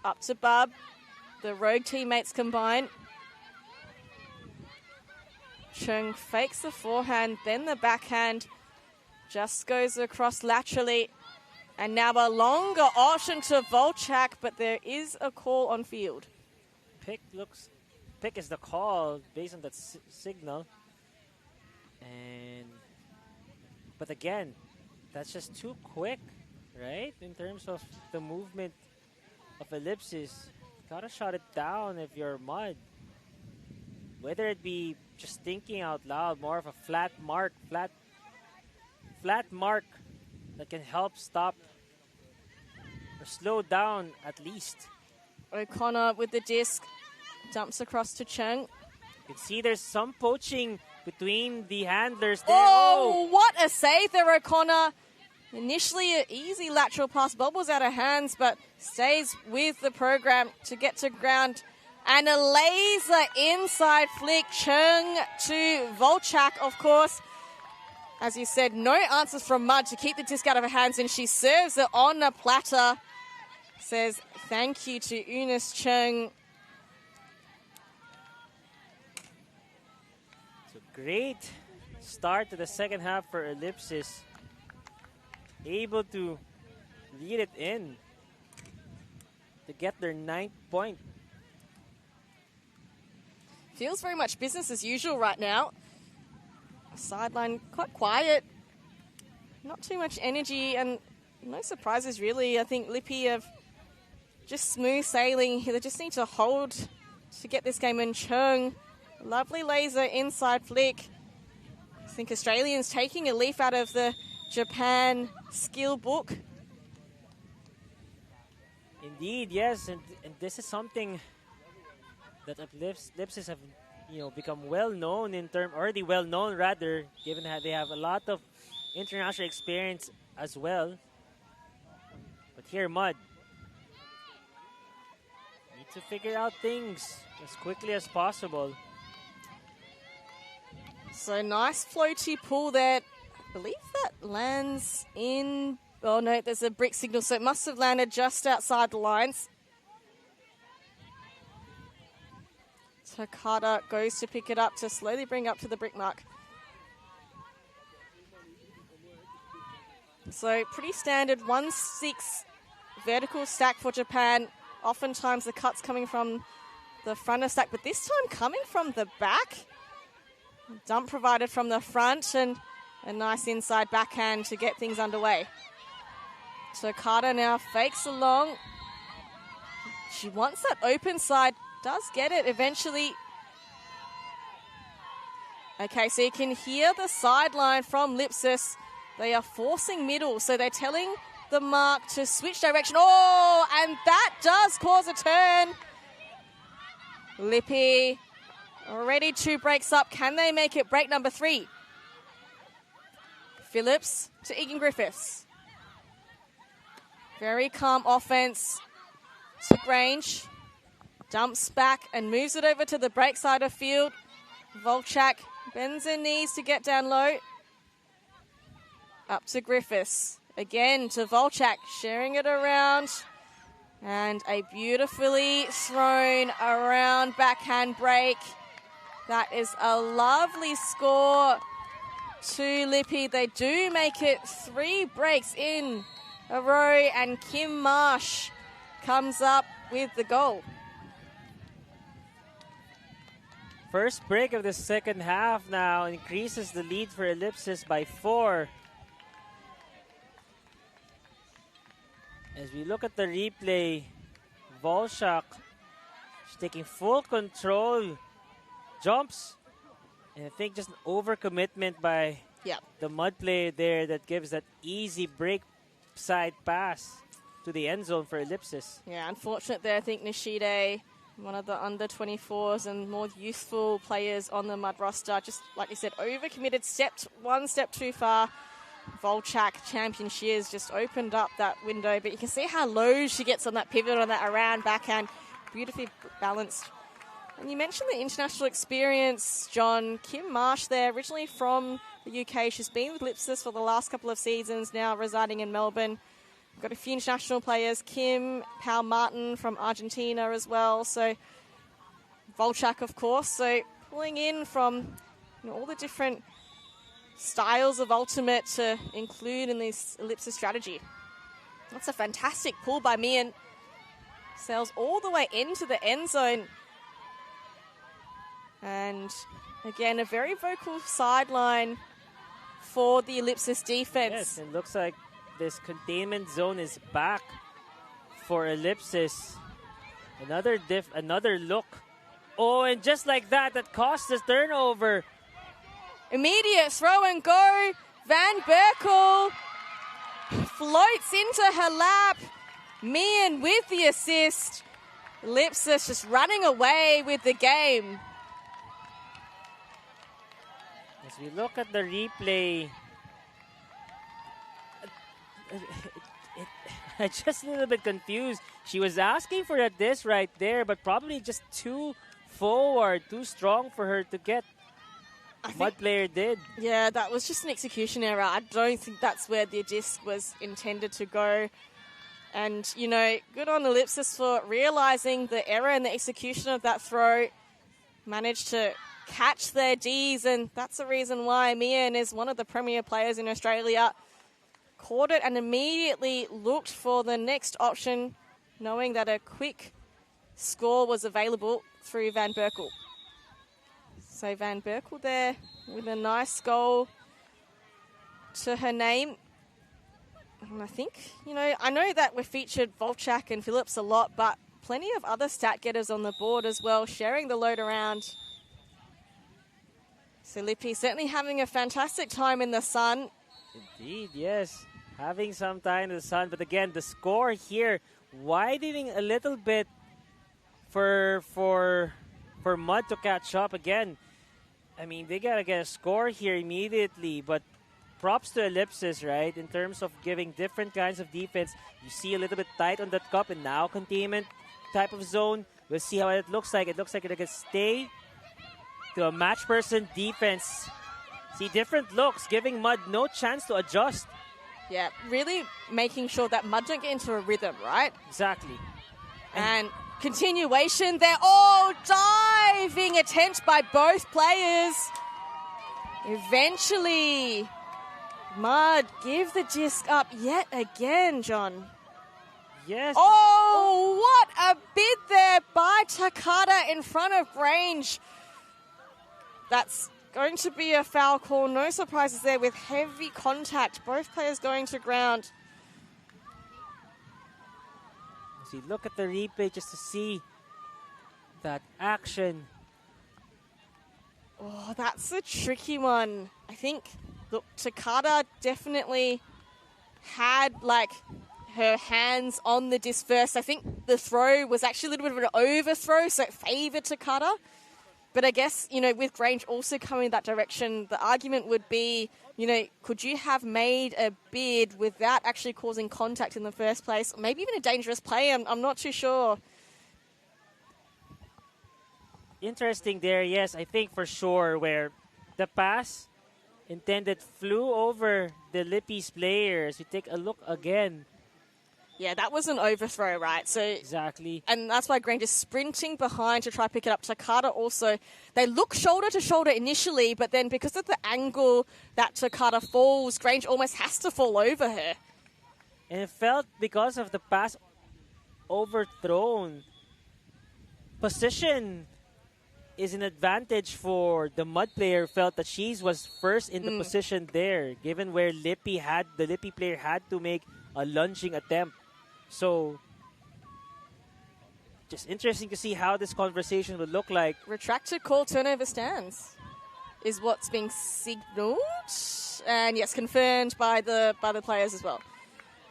up to Bub. The rogue teammates combine. Chung fakes the forehand, then the backhand. Just goes across laterally. And now a longer option to Volchak, but there is a call on field. Pick is the call based on that signal. But again, that's just too quick, right? In terms of the movement of Ellipsis. Gotta shut it down if you're Mud. Whether it be just thinking out loud, more of a flat mark that can help stop or slow down at least. O'Connor with the disc, dumps across to Chung. You can see there's some poaching between the handlers there. Oh, what a save there, O'Connor. Initially an easy lateral pass, bobbles out of hands, but stays with the program to get to ground. And a laser inside flick, Chung to Volchak, of course. As you said, no answers from Mud to keep the disc out of her hands, and she serves it on a platter. Says thank you to Eunice Chung. It's a great start to the second half for Ellipsis. Able to lead it in to get their 9th point. Feels very much business as usual right now. Sideline quite quiet. Not too much energy and no surprises really. I think Lippy have just smooth sailing. They just need to hold to get this game in. Chung, lovely laser inside flick. I think Australians taking a leaf out of the Japan skill book. Indeed, yes, and this is something that Ellipsis have become already well known rather, given that they have a lot of international experience as well. But here, Mud need to figure out things as quickly as possible. So nice floaty pull there. I believe that lands in... Oh no, there's a brick signal, so it must have landed just outside the lines. Takada goes to pick it up to slowly bring up to the brick mark. So pretty standard 1-6 vertical stack for Japan. Oftentimes the cuts coming from the front of stack, but this time coming from the back. Dump provided from the front and a nice inside backhand to get things underway. Takada now fakes along. She wants that open side. Does get it eventually. Okay, so you can hear the sideline from Ellipsis. They are forcing middle, so they're telling the mark to switch direction. Oh, and that does cause a turn. Lippy Already 2 breaks up. Can they make it break number 3? Phillips to Egan Griffiths. Very calm offense to Grange. Dumps back and moves it over to the break side of field. Volchak bends her knees to get down low. Up to Griffiths. Again to Volchak, sharing it around. And a beautifully thrown around backhand break. That is a lovely score to Lippy. They do make it 3 breaks in a row, and Kim Marsh comes up with the goal. First break of the second half now increases the lead for Ellipsis by 4. As we look at the replay, Volchak is taking full control, jumps, and I think just an overcommitment by the mud player there that gives that easy break side pass to the end zone for Ellipsis. Yeah, unfortunate there. I think Nishide, one of the under 24s and more youthful players on the mud roster, just like you said, overcommitted, stepped 1 step too far. Volchak, champion she is, just opened up that window, but you can see how low she gets on that pivot, on that around backhand. Beautifully balanced. And you mentioned the international experience, John. Kim Marsh there, originally from the UK. She's been with Ellipsis for the last couple of seasons, now residing in Melbourne. We've got a few international players, Kim, Pao Martin from Argentina as well. So Volchak, of course. So pulling in from all the different styles of ultimate to include in this Ellipsis strategy. That's a fantastic pull by Mian. Sails all the way into the end zone. And again, a very vocal sideline for the Ellipsis defense. Yes, it looks like this containment zone is back for Ellipsis. Another look. Oh, and just like that, that cost us turnover. Immediate throw and go. Van Berkel floats into her lap. Mian with the assist. Ellipsis just running away with the game. As we look at the replay, I'm just a little bit confused. She was asking for a disc right there, but probably just too forward, too strong for her to get. Mud player did. Yeah, that was just an execution error. I don't think that's where the disc was intended to go. And, you know, good on Ellipsis for realizing the error in the execution of that throw. Managed to catch their Ds, and that's the reason why Mian is one of the premier players in Australia. Caught it and immediately looked for the next option, knowing that a quick score was available through Van Berkel. So Van Berkel there with a nice goal to her name. And I think, you know, I know that we've featured Volchak and Phillips a lot, but plenty of other stat getters on the board as well, sharing the load around. So Lippy certainly having a fantastic time in the sun. Indeed, yes. Having some time in the sun. But again, the score here widening a little bit for Mud to catch up again. I mean, they got to get a score here immediately, but props to Ellipsis, right? In terms of giving different kinds of defense. You see a little bit tight on that cup and now containment type of zone. We'll see how it looks like. It looks like it can stay to a match person defense. See different looks, giving Mud no chance to adjust. Yeah, really making sure that Mud don't get into a rhythm, right? Exactly. And continuation there. Oh, diving attempt by both players. Eventually, Mud give the disc up yet again, John. Yes. Oh, what a bid there by Takada in front of Grange. That's going to be a foul call. No surprises there with heavy contact. Both players going to ground. So you look at the replay just to see that action. Oh, that's a tricky one. I think, look, Takada definitely had, like, her hands on the disc first. I think the throw was actually a little bit of an overthrow, so it favoured Takada. But I guess, you know, with Grange also coming that direction, the argument would be, you know, could you have made a bid without actually causing contact in the first place? Maybe even a dangerous play. I'm not too sure. Interesting there, yes. I think for sure where the pass intended flew over the Ellipsis players. We take a look again. Yeah, that was an overthrow, right? So exactly. And that's why Grange is sprinting behind to try to pick it up. Takata also, they look shoulder to shoulder initially, but then because of the angle that Takata falls, Grange almost has to fall over her. And it felt because of the pass overthrown. Position is an advantage for the Mud player. Felt that she was first in the position there, given where the Lippy player had to make a lunging attempt. So, just interesting to see how this conversation would look like. Retracted call, turnover stands is what's being signaled, and yes, confirmed by the players as well.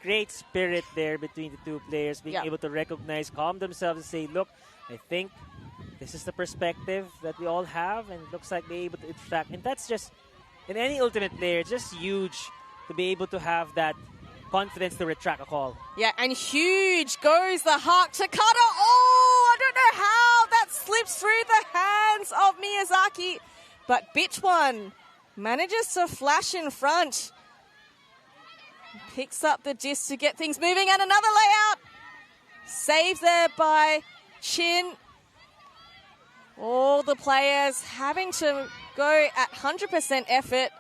Great spirit there between the two players, being able to recognize, calm themselves, and say, "Look, I think this is the perspective that we all have, and it looks like they're able to interact." And that's just, in any Ultimate player, just huge to be able to have that confidence to retract a call. Yeah, and huge goes the Hawk. Takata, oh, I don't know how that slips through the hands of Miyazaki. But Bitch One manages to flash in front. Picks up the disc to get things moving, and another layout. Saved there by Chin. All the players having to go at 100% effort.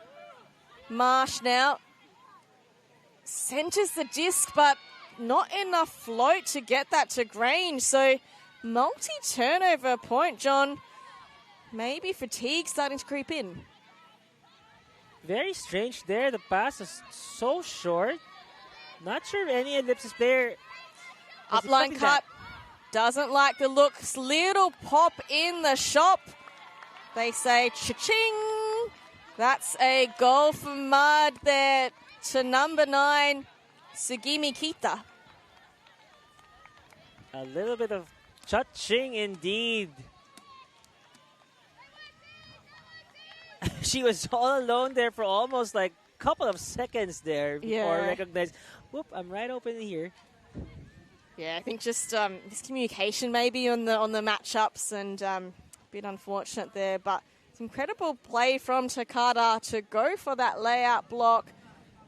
Marsh now centers the disc, but not enough float to get that to Grange. So multi-turnover point, John. Maybe fatigue starting to creep in. Very strange there. The pass is so short. Not sure any Ellipsis player. Upline cut. Doesn't like the looks. Little pop in the shop. They say cha-ching. That's a goal for Mud there to number 9, Sugimi Kita. A little bit of cha-ching indeed. She was all alone there for almost like a couple of seconds there before I recognized, whoop, I'm right open here. Yeah, I think just miscommunication maybe on the matchups, and a bit unfortunate there. But it's incredible play from Takata to go for that layout block.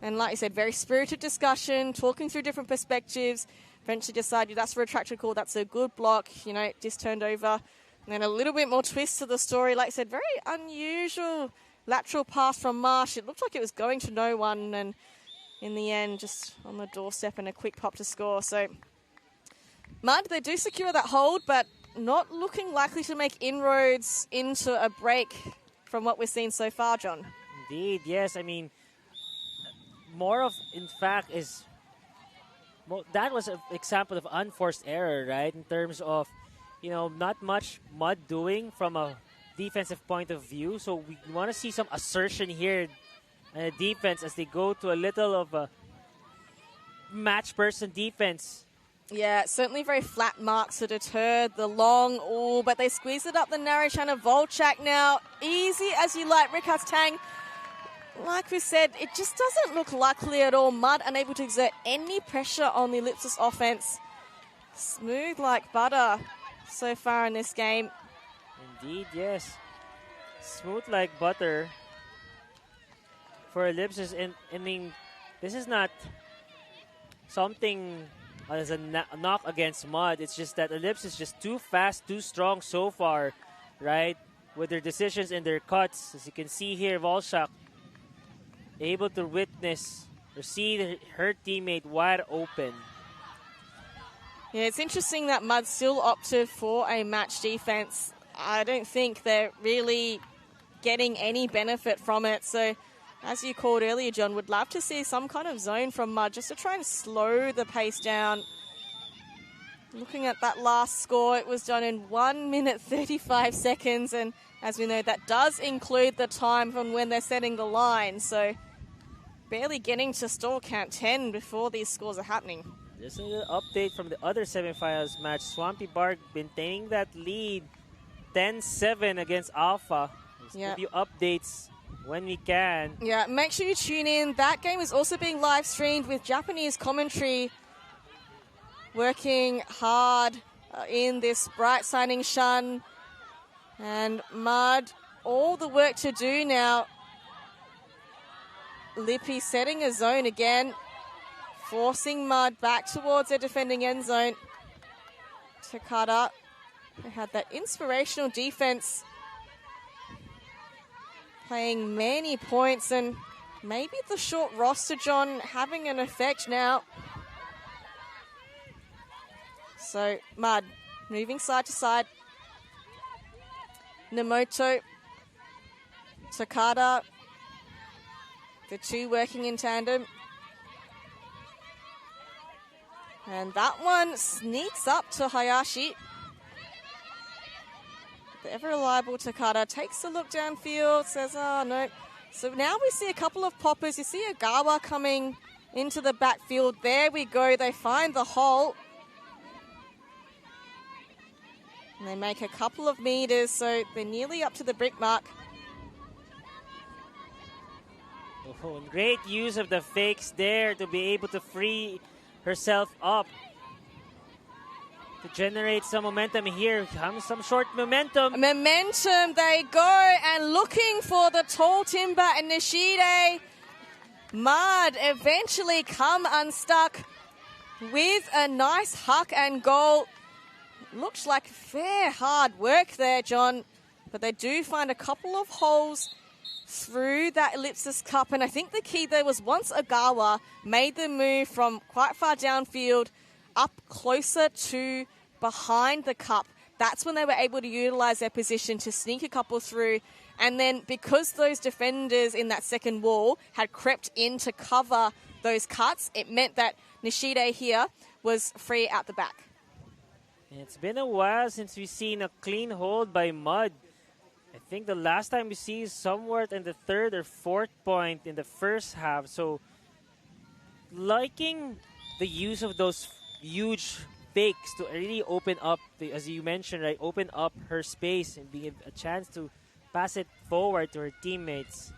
And like you said, very spirited discussion, talking through different perspectives. Eventually decided that's a retracted call, that's a good block. You know, just turned over. And then a little bit more twist to the story. Like I said, very unusual lateral pass from Marsh. It looked like it was going to no one, and in the end, just on the doorstep and a quick pop to score. So Mud, they do secure that hold, but not looking likely to make inroads into a break from what we've seen so far, John. Indeed, yes. I mean, more of, in fact, is... Well, that was an example of unforced error, right? In terms of, you know, not much Mud doing from a defensive point of view. So we want to see some assertion here in defense as they go to a little of a match person defense. Yeah, certainly very flat marks to deter the long, but they squeeze it up the narrow channel. Volchak now, easy as you like. Rickard's Tang, like we said, it just doesn't look likely at all. Mud unable to exert any pressure on the Ellipsis offense. Smooth like butter so far in this game. Indeed, yes. Smooth like butter for Ellipsis. And I mean, this is not something as a knock against Mud. It's just that Ellipsis is just too fast, too strong so far, right? With their decisions and their cuts. As you can see here, Volchak able to witness or see her teammate wide open. Yeah, it's interesting that Mud still opted for a match defense. I don't think they're really getting any benefit from it. So, as you called earlier, John, would love to see some kind of zone from Mud just to try and slow the pace down. Looking at that last score, it was done in 1 minute 35 seconds. And as we know, that does include the time from when they're setting the line. So, barely getting to stall count 10 before these scores are happening. Just a little update from the other semifinals match. Swampy Bark maintaining that lead 10-7 against Alpha. Yeah. Give you updates when we can. Yeah, make sure you tune in. That game is also being live streamed with Japanese commentary, working hard in this bright signing Shun. And Mud, all the work to do now. Lippy setting a zone again, forcing Mud back towards their defending end zone. Takada, they had that inspirational defense, playing many points, and maybe the short roster, John, having an effect now. So Mud moving side to side. Nemoto, Takada, the two working in tandem. And that one sneaks up to Hayashi. The ever-reliable Takada takes a look downfield, says, oh, no. So now we see a couple of poppers. You see Agawa coming into the backfield. There we go. They find the hole. And they make a couple of meters, so they're nearly up to the brick mark. Oh, great use of the fakes there to be able to free herself up, to generate some momentum. Here comes some short momentum. Momentum, they go, and looking for the tall timber, and Nishide Mud eventually come unstuck with a nice huck and goal. Looks like fair hard work there, John, but they do find a couple of holes through that Ellipsis Cup, and I think the key there was once Agawa made the move from quite far downfield up closer to behind the cup, that's when they were able to utilize their position to sneak a couple through. And then because those defenders in that second wall had crept in to cover those cuts, it meant that Nishide here was free out the back. It's been a while since we've seen a clean hold by Mud. I think the last time we see is somewhere in the third or fourth point in the first half. So liking the use of those huge fakes to really open up, as you mentioned, right, open up her space and be a chance to pass it forward to her teammates.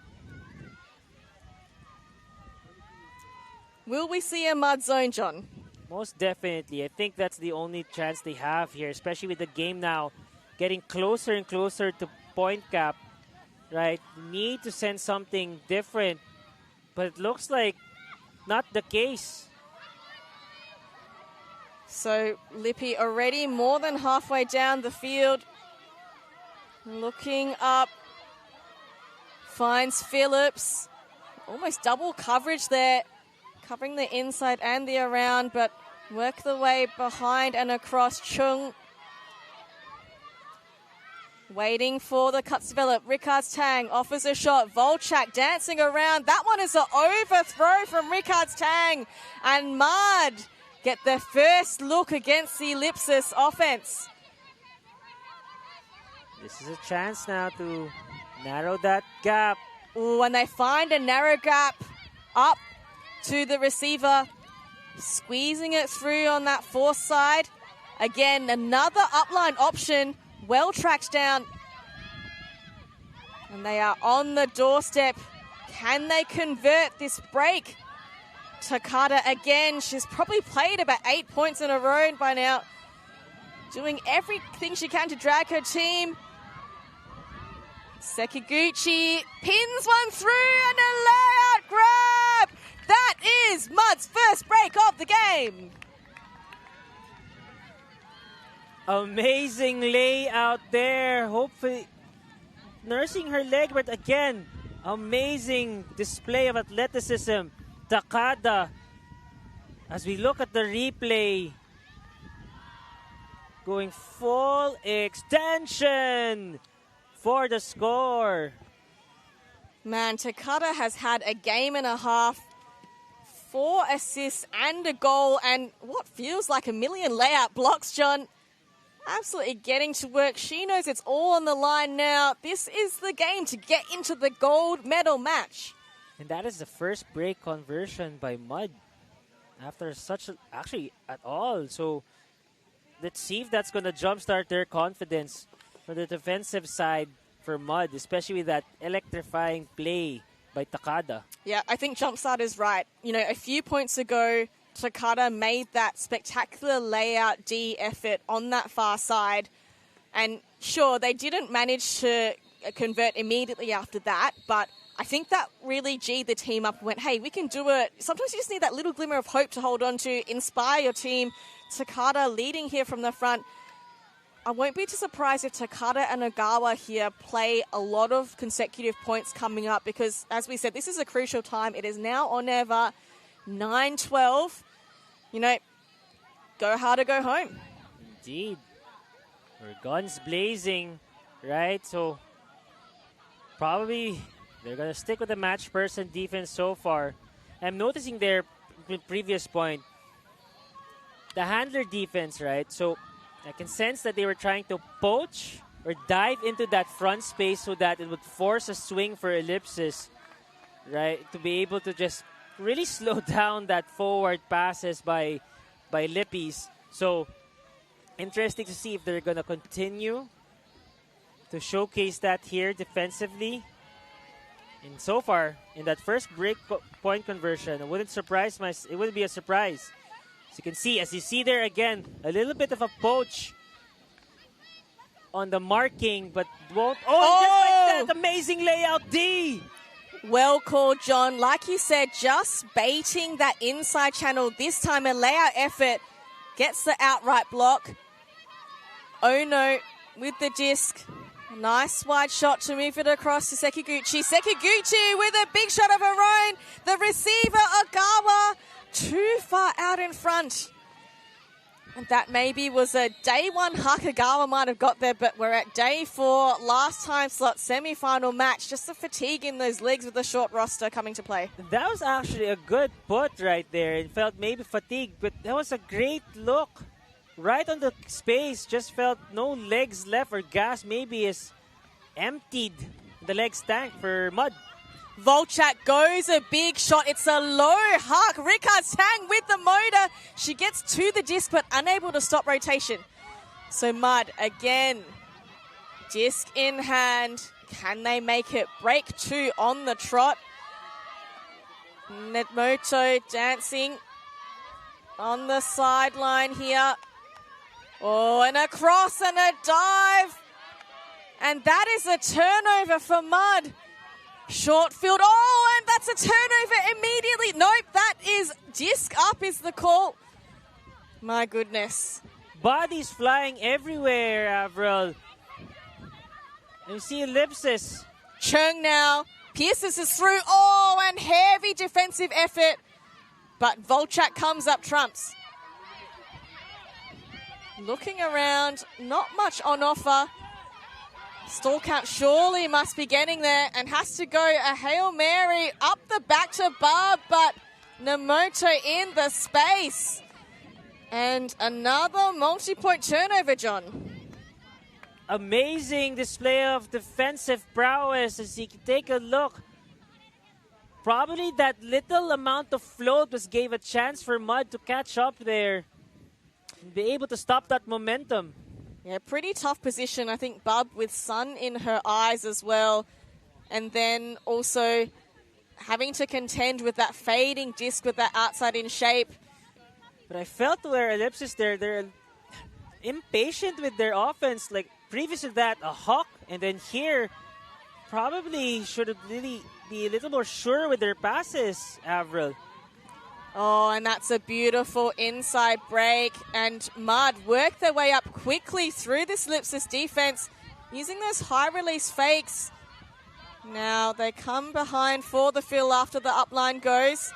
Will we see a Mud zone, John? Most definitely. I think that's the only chance they have here, especially with the game now getting closer and closer to point cap, right? Need to send something different, but it looks like not the case. So Lippy already more than halfway down the field. Looking up, finds Phillips. Almost double coverage there, covering the inside and the around, but work the way behind and across. Chung waiting for the cuts to develop. Ricard's Tang offers a shot. Volchak dancing around. That one is an overthrow from Ricard's Tang. And Mud get their first look against the Ellipsis offense. This is a chance now to narrow that gap. Ooh, and they find a narrow gap up to the receiver, squeezing it through on that force side. Again, another upline option, well tracked down. And they are on the doorstep. Can they convert this break? Takada again, she's probably played about 8 points in a row by now. Doing everything she can to drag her team. Sekiguchi pins one through and a layout grab. That is Mud's first break of the game. Amazing layout there. Hopefully nursing her leg, but again, amazing display of athleticism. Takada, as we look at the replay, going full extension for the score. Man, Takada has had a game and a half, 4 assists and a goal, and what feels like a million layout blocks, John. Absolutely getting to work. She knows it's all on the line now. This is the game to get into the gold medal match. And that is the first break conversion by Mud after actually at all. So let's see if that's going to jumpstart their confidence for the defensive side for Mud, especially with that electrifying play by Takada. Yeah, I think Jumpstart is right. You know, a few points ago, Takada made that spectacular layout D effort on that far side. And sure, they didn't manage to convert immediately after that, but I think that really G'd the team up and went, hey, we can do it. Sometimes you just need that little glimmer of hope to hold on to, inspire your team. Takada leading here from the front. I won't be too surprised if Takada and Ogawa here play a lot of consecutive points coming up because, as we said, this is a crucial time. It is now or never, 9-12. You know, go hard or go home. Indeed. We're guns blazing, right? So probably they're going to stick with the match person defense so far. I'm noticing their previous point, the handler defense, right? So I can sense that they were trying to poach or dive into that front space so that it would force a swing for Ellipsis, right? To be able to just really slow down that forward passes by Lippies. So interesting to see if they're going to continue to showcase that here defensively. And so far, in that first break point conversion, it wouldn't be a surprise. As you can see, as you see there again, a little bit of a poach on the marking, but won't. Oh! Just like that, amazing layout D! Well called, John. Like you said, just baiting that inside channel. This time a layout effort gets the outright block. Oh no, with the disc. Nice wide shot to move it across to Sekiguchi. Sekiguchi with a big shot of her own. The receiver, Ogawa, too far out in front. And that maybe was a day one Hakagawa might have got there, but we're at day 4, last time slot, semi-final match. Just the fatigue in those legs with the short roster coming to play. That was actually a good put right there. It felt maybe fatigued, but that was a great look. Right on the space, just felt no legs left or gas maybe is emptied the legs tank for Mud. Volchak goes a big shot. It's a low huck. Ricard's Tang with the motor. She gets to the disc but unable to stop rotation. So Mud again, disc in hand. Can they make it? Break 2 on the trot. Netmoto dancing on the sideline here. Oh, and a cross and a dive. And that is a turnover for Mud. Short field. Oh, and that's a turnover immediately. Nope, that is disc up is the call. My goodness. Bodies flying everywhere, Avril. And you see Ellipsis. Chung now. Pierces is through. Oh, and heavy defensive effort. But Volchak comes up trumps. Looking around, not much on offer. Stall count surely must be getting there and has to go a Hail Mary up the back to Barb, but Nemoto in the space. And another multi-point turnover, John. Amazing display of defensive prowess as you can take a look. Probably that little amount of float just gave a chance for Mud to catch up there and be able to stop that momentum. Yeah, pretty tough position. I think Bub with sun in her eyes as well. And then also having to contend with that fading disc with that outside in shape. But I felt where Ellipsis they're impatient with their offense. Like previous to that, a hawk, and then here probably should have really be a little more sure with their passes, Avril. Oh, and that's a beautiful inside break. And Mud work their way up quickly through this Ellipsis defense using those high release fakes. Now they come behind for the fill after the upline goes.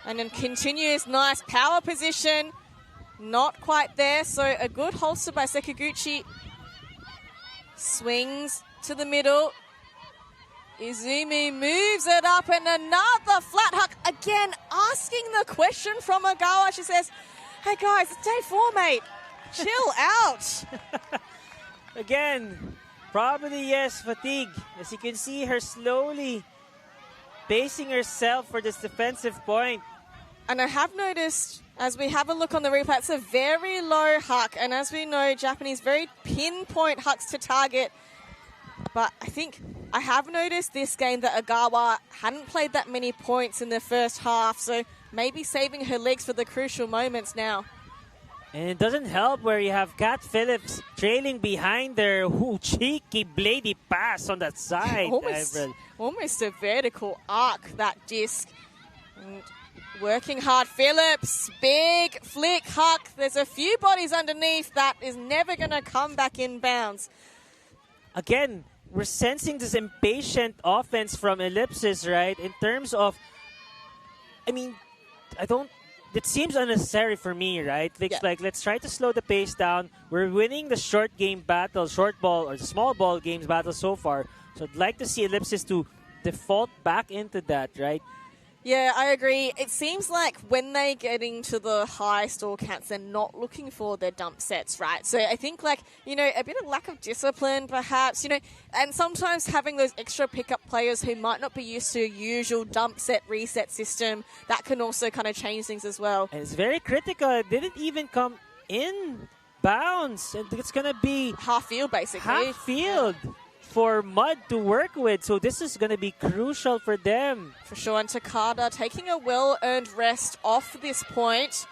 And then continues nice power position. Not quite there, so a good holster by Sekiguchi. Swings to the middle. Izumi moves it up and another flat huck. Again, asking the question from Ogawa. She says, hey guys, it's day 4, mate. Chill out. Again, probably yes, fatigue. As you can see her slowly pacing herself for this defensive point. And I have noticed, as we have a look on the replay, it's a very low huck. And as we know, Japanese very pinpoint hucks to target. But I think I have noticed this game that Ogawa hadn't played that many points in the first half. So maybe saving her legs for the crucial moments now. And it doesn't help where you have Kat Phillips trailing behind there. Ooh, cheeky, bladey pass on that side. Almost a vertical arc, that disc. And working hard, Phillips. Big flick, huck. There's a few bodies underneath. That is never going to come back in bounds. Again, we're sensing this impatient offense from Ellipsis, right? In terms of, I mean, it seems unnecessary for me, right? Like, let's try to slow the pace down. We're winning the short game battle, short ball or the small ball games battle so far. So I'd like to see Ellipsis to default back into that, right? Yeah, I agree. It seems like when they get into the high stall counts, they're not looking for their dump sets, right? So I think, like, you know, a bit of lack of discipline, perhaps, you know, and sometimes having those extra pickup players who might not be used to a usual dump set reset system, that can also kind of change things as well. And it's very critical. It didn't even come in bounds. And it's going to be half field, basically. Half field. Yeah. For Mud to work with, so this is going to be crucial for them. For sure, and Takada taking a well-earned rest off this point.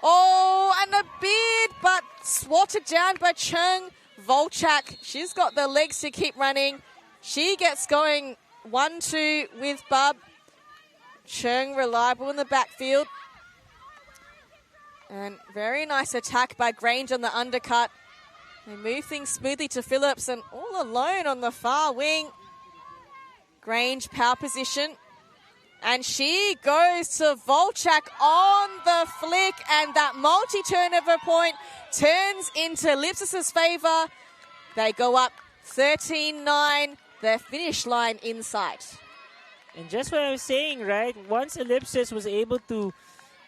Oh, and a bid, but swatted down by Chung. Volchak, she's got the legs to keep running. She gets going 1-2 with Bub. Chung reliable in the backfield. And very nice attack by Grange on the undercut. They move things smoothly to Phillips and all alone on the far wing. Grange power position. And she goes to Volchak on the flick, and that multi-turnover point turns into Ellipsis' favor. They go up 13-9, the finish line in sight. And just what I was saying, right? Once Ellipsis was able to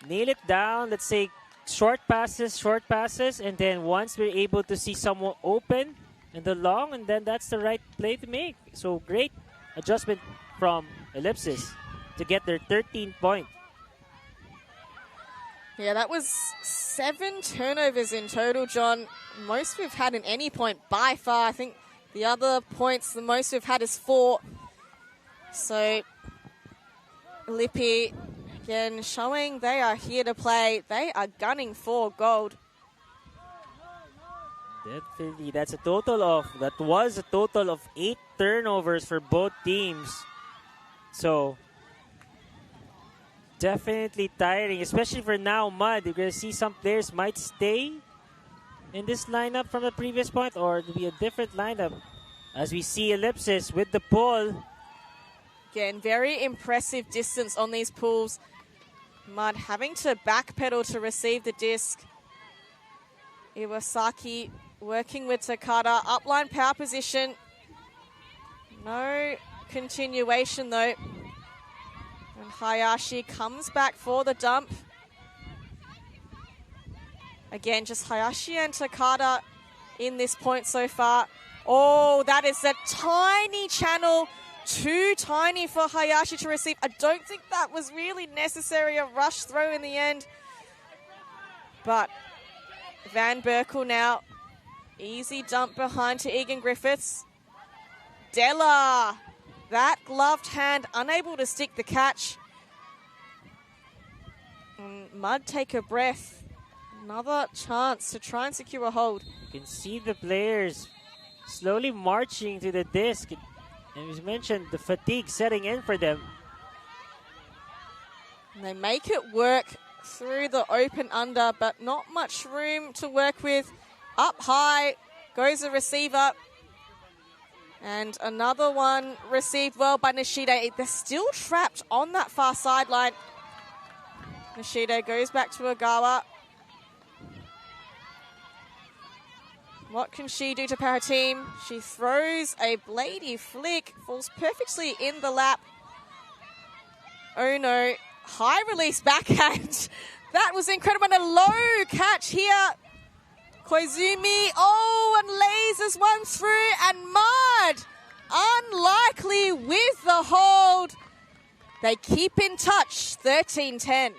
nail it down, let's say short passes, and then once we're able to see someone open in the long, and then that's the right play to make. So great adjustment from Ellipsis to get their 13th point. Yeah, that was 7 turnovers in total, John. Most we've had in any point by far. I think the other points, the most we've had is 4. So Lippy again showing they are here to play. They are gunning for gold. Definitely, that was a total of 8 turnovers for both teams. So definitely tiring, especially for now Mud. You're going to see some players might stay in this lineup from the previous point, or it'll be a different lineup as we see Ellipsis with the pull. Again, very impressive distance on these pulls. Mud having to backpedal to receive the disc. Iwasaki working with Takada. Upline power position. No continuation though. And Hayashi comes back for the dump. Again, just Hayashi and Takada in this point so far. Oh, that is a tiny channel. Too tiny for Hayashi to receive. I don't think that was really necessary, a rush throw in the end. But Van Berkel now. Easy dump behind to Egan Griffiths. Della. That gloved hand unable to stick the catch. And Mud take a breath. Another chance to try and secure a hold. You can see the players slowly marching to the disc. And as mentioned, the fatigue setting in for them. And they make it work through the open under, but not much room to work with. Up high goes the receiver. And another one received well by Nishida. They're still trapped on that far sideline. Nishida goes back to Ogawa. What can she do to power team? She throws a bladey flick, falls perfectly in the lap. Oh no, high release backhand. That was incredible, and a low catch here. Koizumi, oh, and lasers one through, and Mud, unlikely with the hold. They keep in touch, 13-10.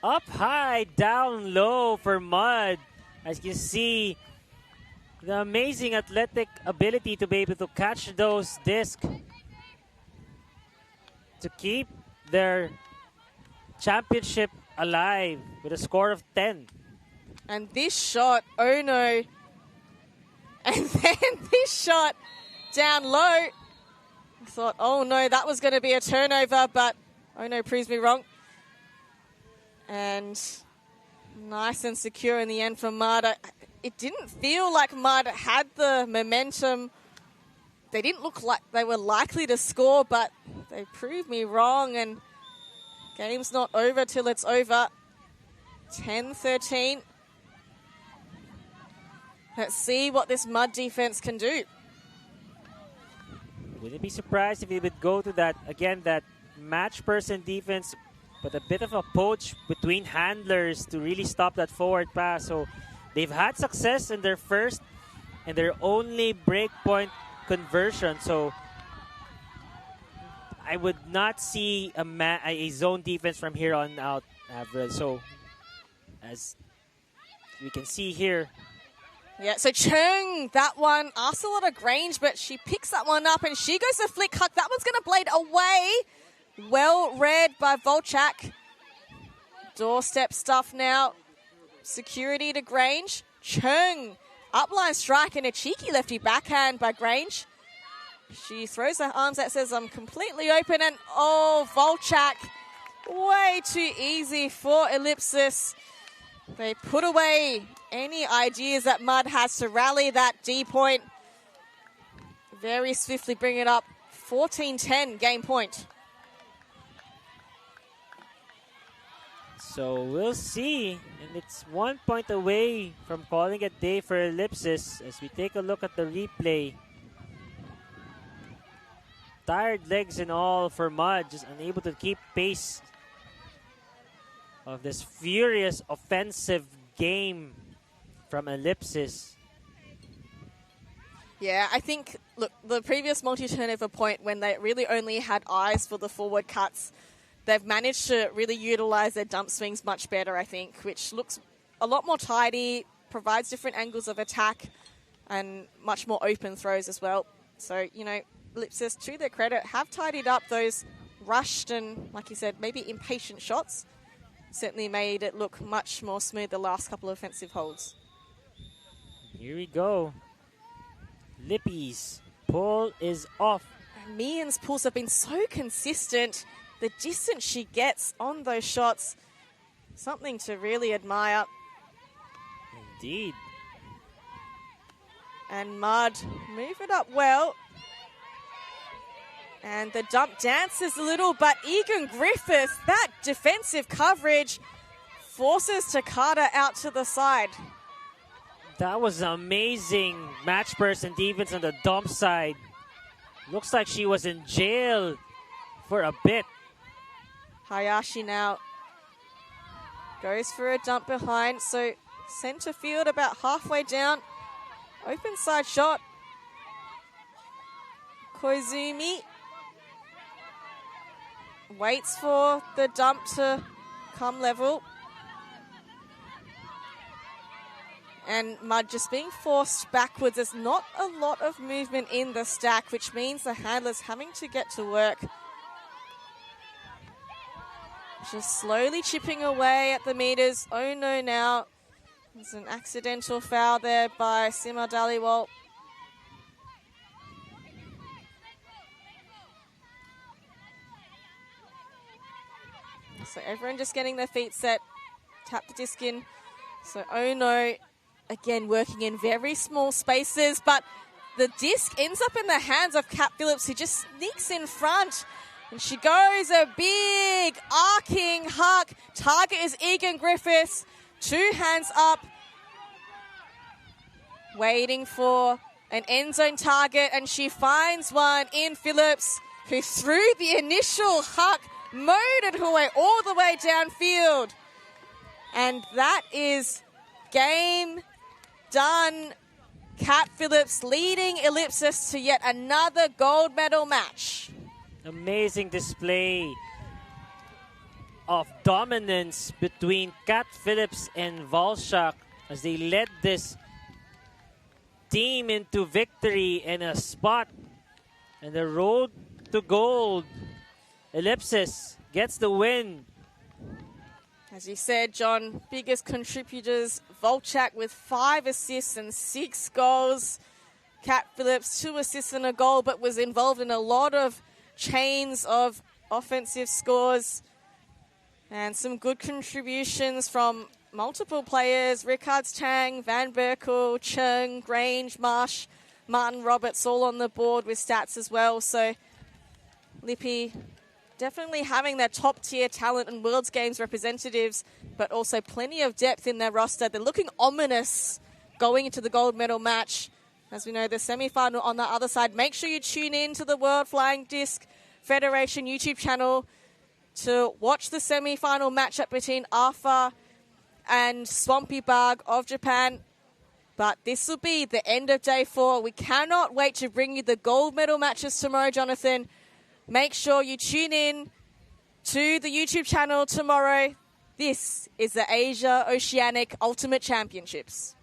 Up high, down low for Mud. As you can see, the amazing athletic ability to be able to catch those discs to keep their championship alive with a score of 10. And this shot, oh no. And then this shot down low. I thought, oh no, that was going to be a turnover, but oh no, proves me wrong. And nice and secure in the end for Mud. It didn't feel like Mud had the momentum. They didn't look like they were likely to score, but they proved me wrong, and game's not over till it's over. 10-13. Let's see what this Mud defense can do. Wouldn't be surprised if he would go to that, again, that match person defense, but a bit of a poach between handlers to really stop that forward pass. So they've had success in their first and their only breakpoint conversion. So I would not see a zone defense from here on out, Avril. So as we can see here. Yeah, so Chung, that one asks a lot of range, but she picks that one up and she goes to flick huck. That one's going to blade away. Well read by Volchak. Doorstep stuff now. Security to Grange. Chung, upline strike and a cheeky lefty backhand by Grange. She throws her arms out, says, I'm completely open, and oh, Volchak, way too easy for Ellipsis. They put away any ideas that Mud has to rally that D point. Very swiftly bring it up. 14-10 game point. So we'll see. And it's 1 point away from calling it day for Ellipsis as we take a look at the replay. Tired legs and all for Mud, just unable to keep pace of this furious offensive game from Ellipsis. Yeah, I think, look, the previous multi-turnover point when they really only had eyes for the forward cuts, they've managed to really utilize their dump swings much better, I think, which looks a lot more tidy, provides different angles of attack, and much more open throws as well. So, you know, Ellipsis, to their credit, have tidied up those rushed and, like you said, maybe impatient shots. Certainly made it look much more smooth the last couple of offensive holds. Here we go. Lippies. Pull is off. And Mian's pulls have been so consistent. The distance she gets on those shots, something to really admire. Indeed. And Mud move it up well. And the dump dances a little, but Egan Griffiths, that defensive coverage, forces Takata out to the side. That was amazing match person defense on the dump side. Looks like she was in jail for a bit. Hayashi now goes for a dump behind. So center field about halfway down. Open side shot. Koizumi waits for the dump to come level. And Mud just being forced backwards. There's not a lot of movement in the stack, which means the handler's having to get to work. Just slowly chipping away at the meters. Oh no, now there's an accidental foul there by Sima Dhaliwal. So everyone just getting their feet set. Tap the disc in. So oh no, again working in very small spaces, but the disc ends up in the hands of Kat Phillips, who just sneaks in front. And she goes a big arcing huck. Target is Egan Griffiths. 2 hands up. Waiting for an end zone target. And she finds one in Phillips, who threw the initial huck, motored her way all the way downfield. And that is game done. Kat Phillips leading Ellipsis to yet another gold medal match. Amazing display of dominance between Kat Phillips and Volchak as they led this team into victory and a spot and the road to gold. Ellipsis gets the win. As you said, John, biggest contributors, Volchak with 5 assists and 6 goals. Kat Phillips, 2 assists and a goal, but was involved in a lot of chains of offensive scores. And some good contributions from multiple players. Rickards Tang, Van Berkel, Chung, Grange, Marsh, Martin Roberts all on the board with stats as well. So Lippy definitely having their top-tier talent and Worlds Games representatives, but also plenty of depth in their roster. They're looking ominous going into the gold medal match. As we know, the semi-final on the other side. Make sure you tune in to the World Flying Disc Federation YouTube channel to watch the semi-final matchup between Arthur and Swampy Bug of Japan. But this will be the end of day 4. We cannot wait to bring you the gold medal matches tomorrow, Jonathan. Make sure you tune in to the YouTube channel tomorrow. This is the Asia Oceanic Ultimate Championships.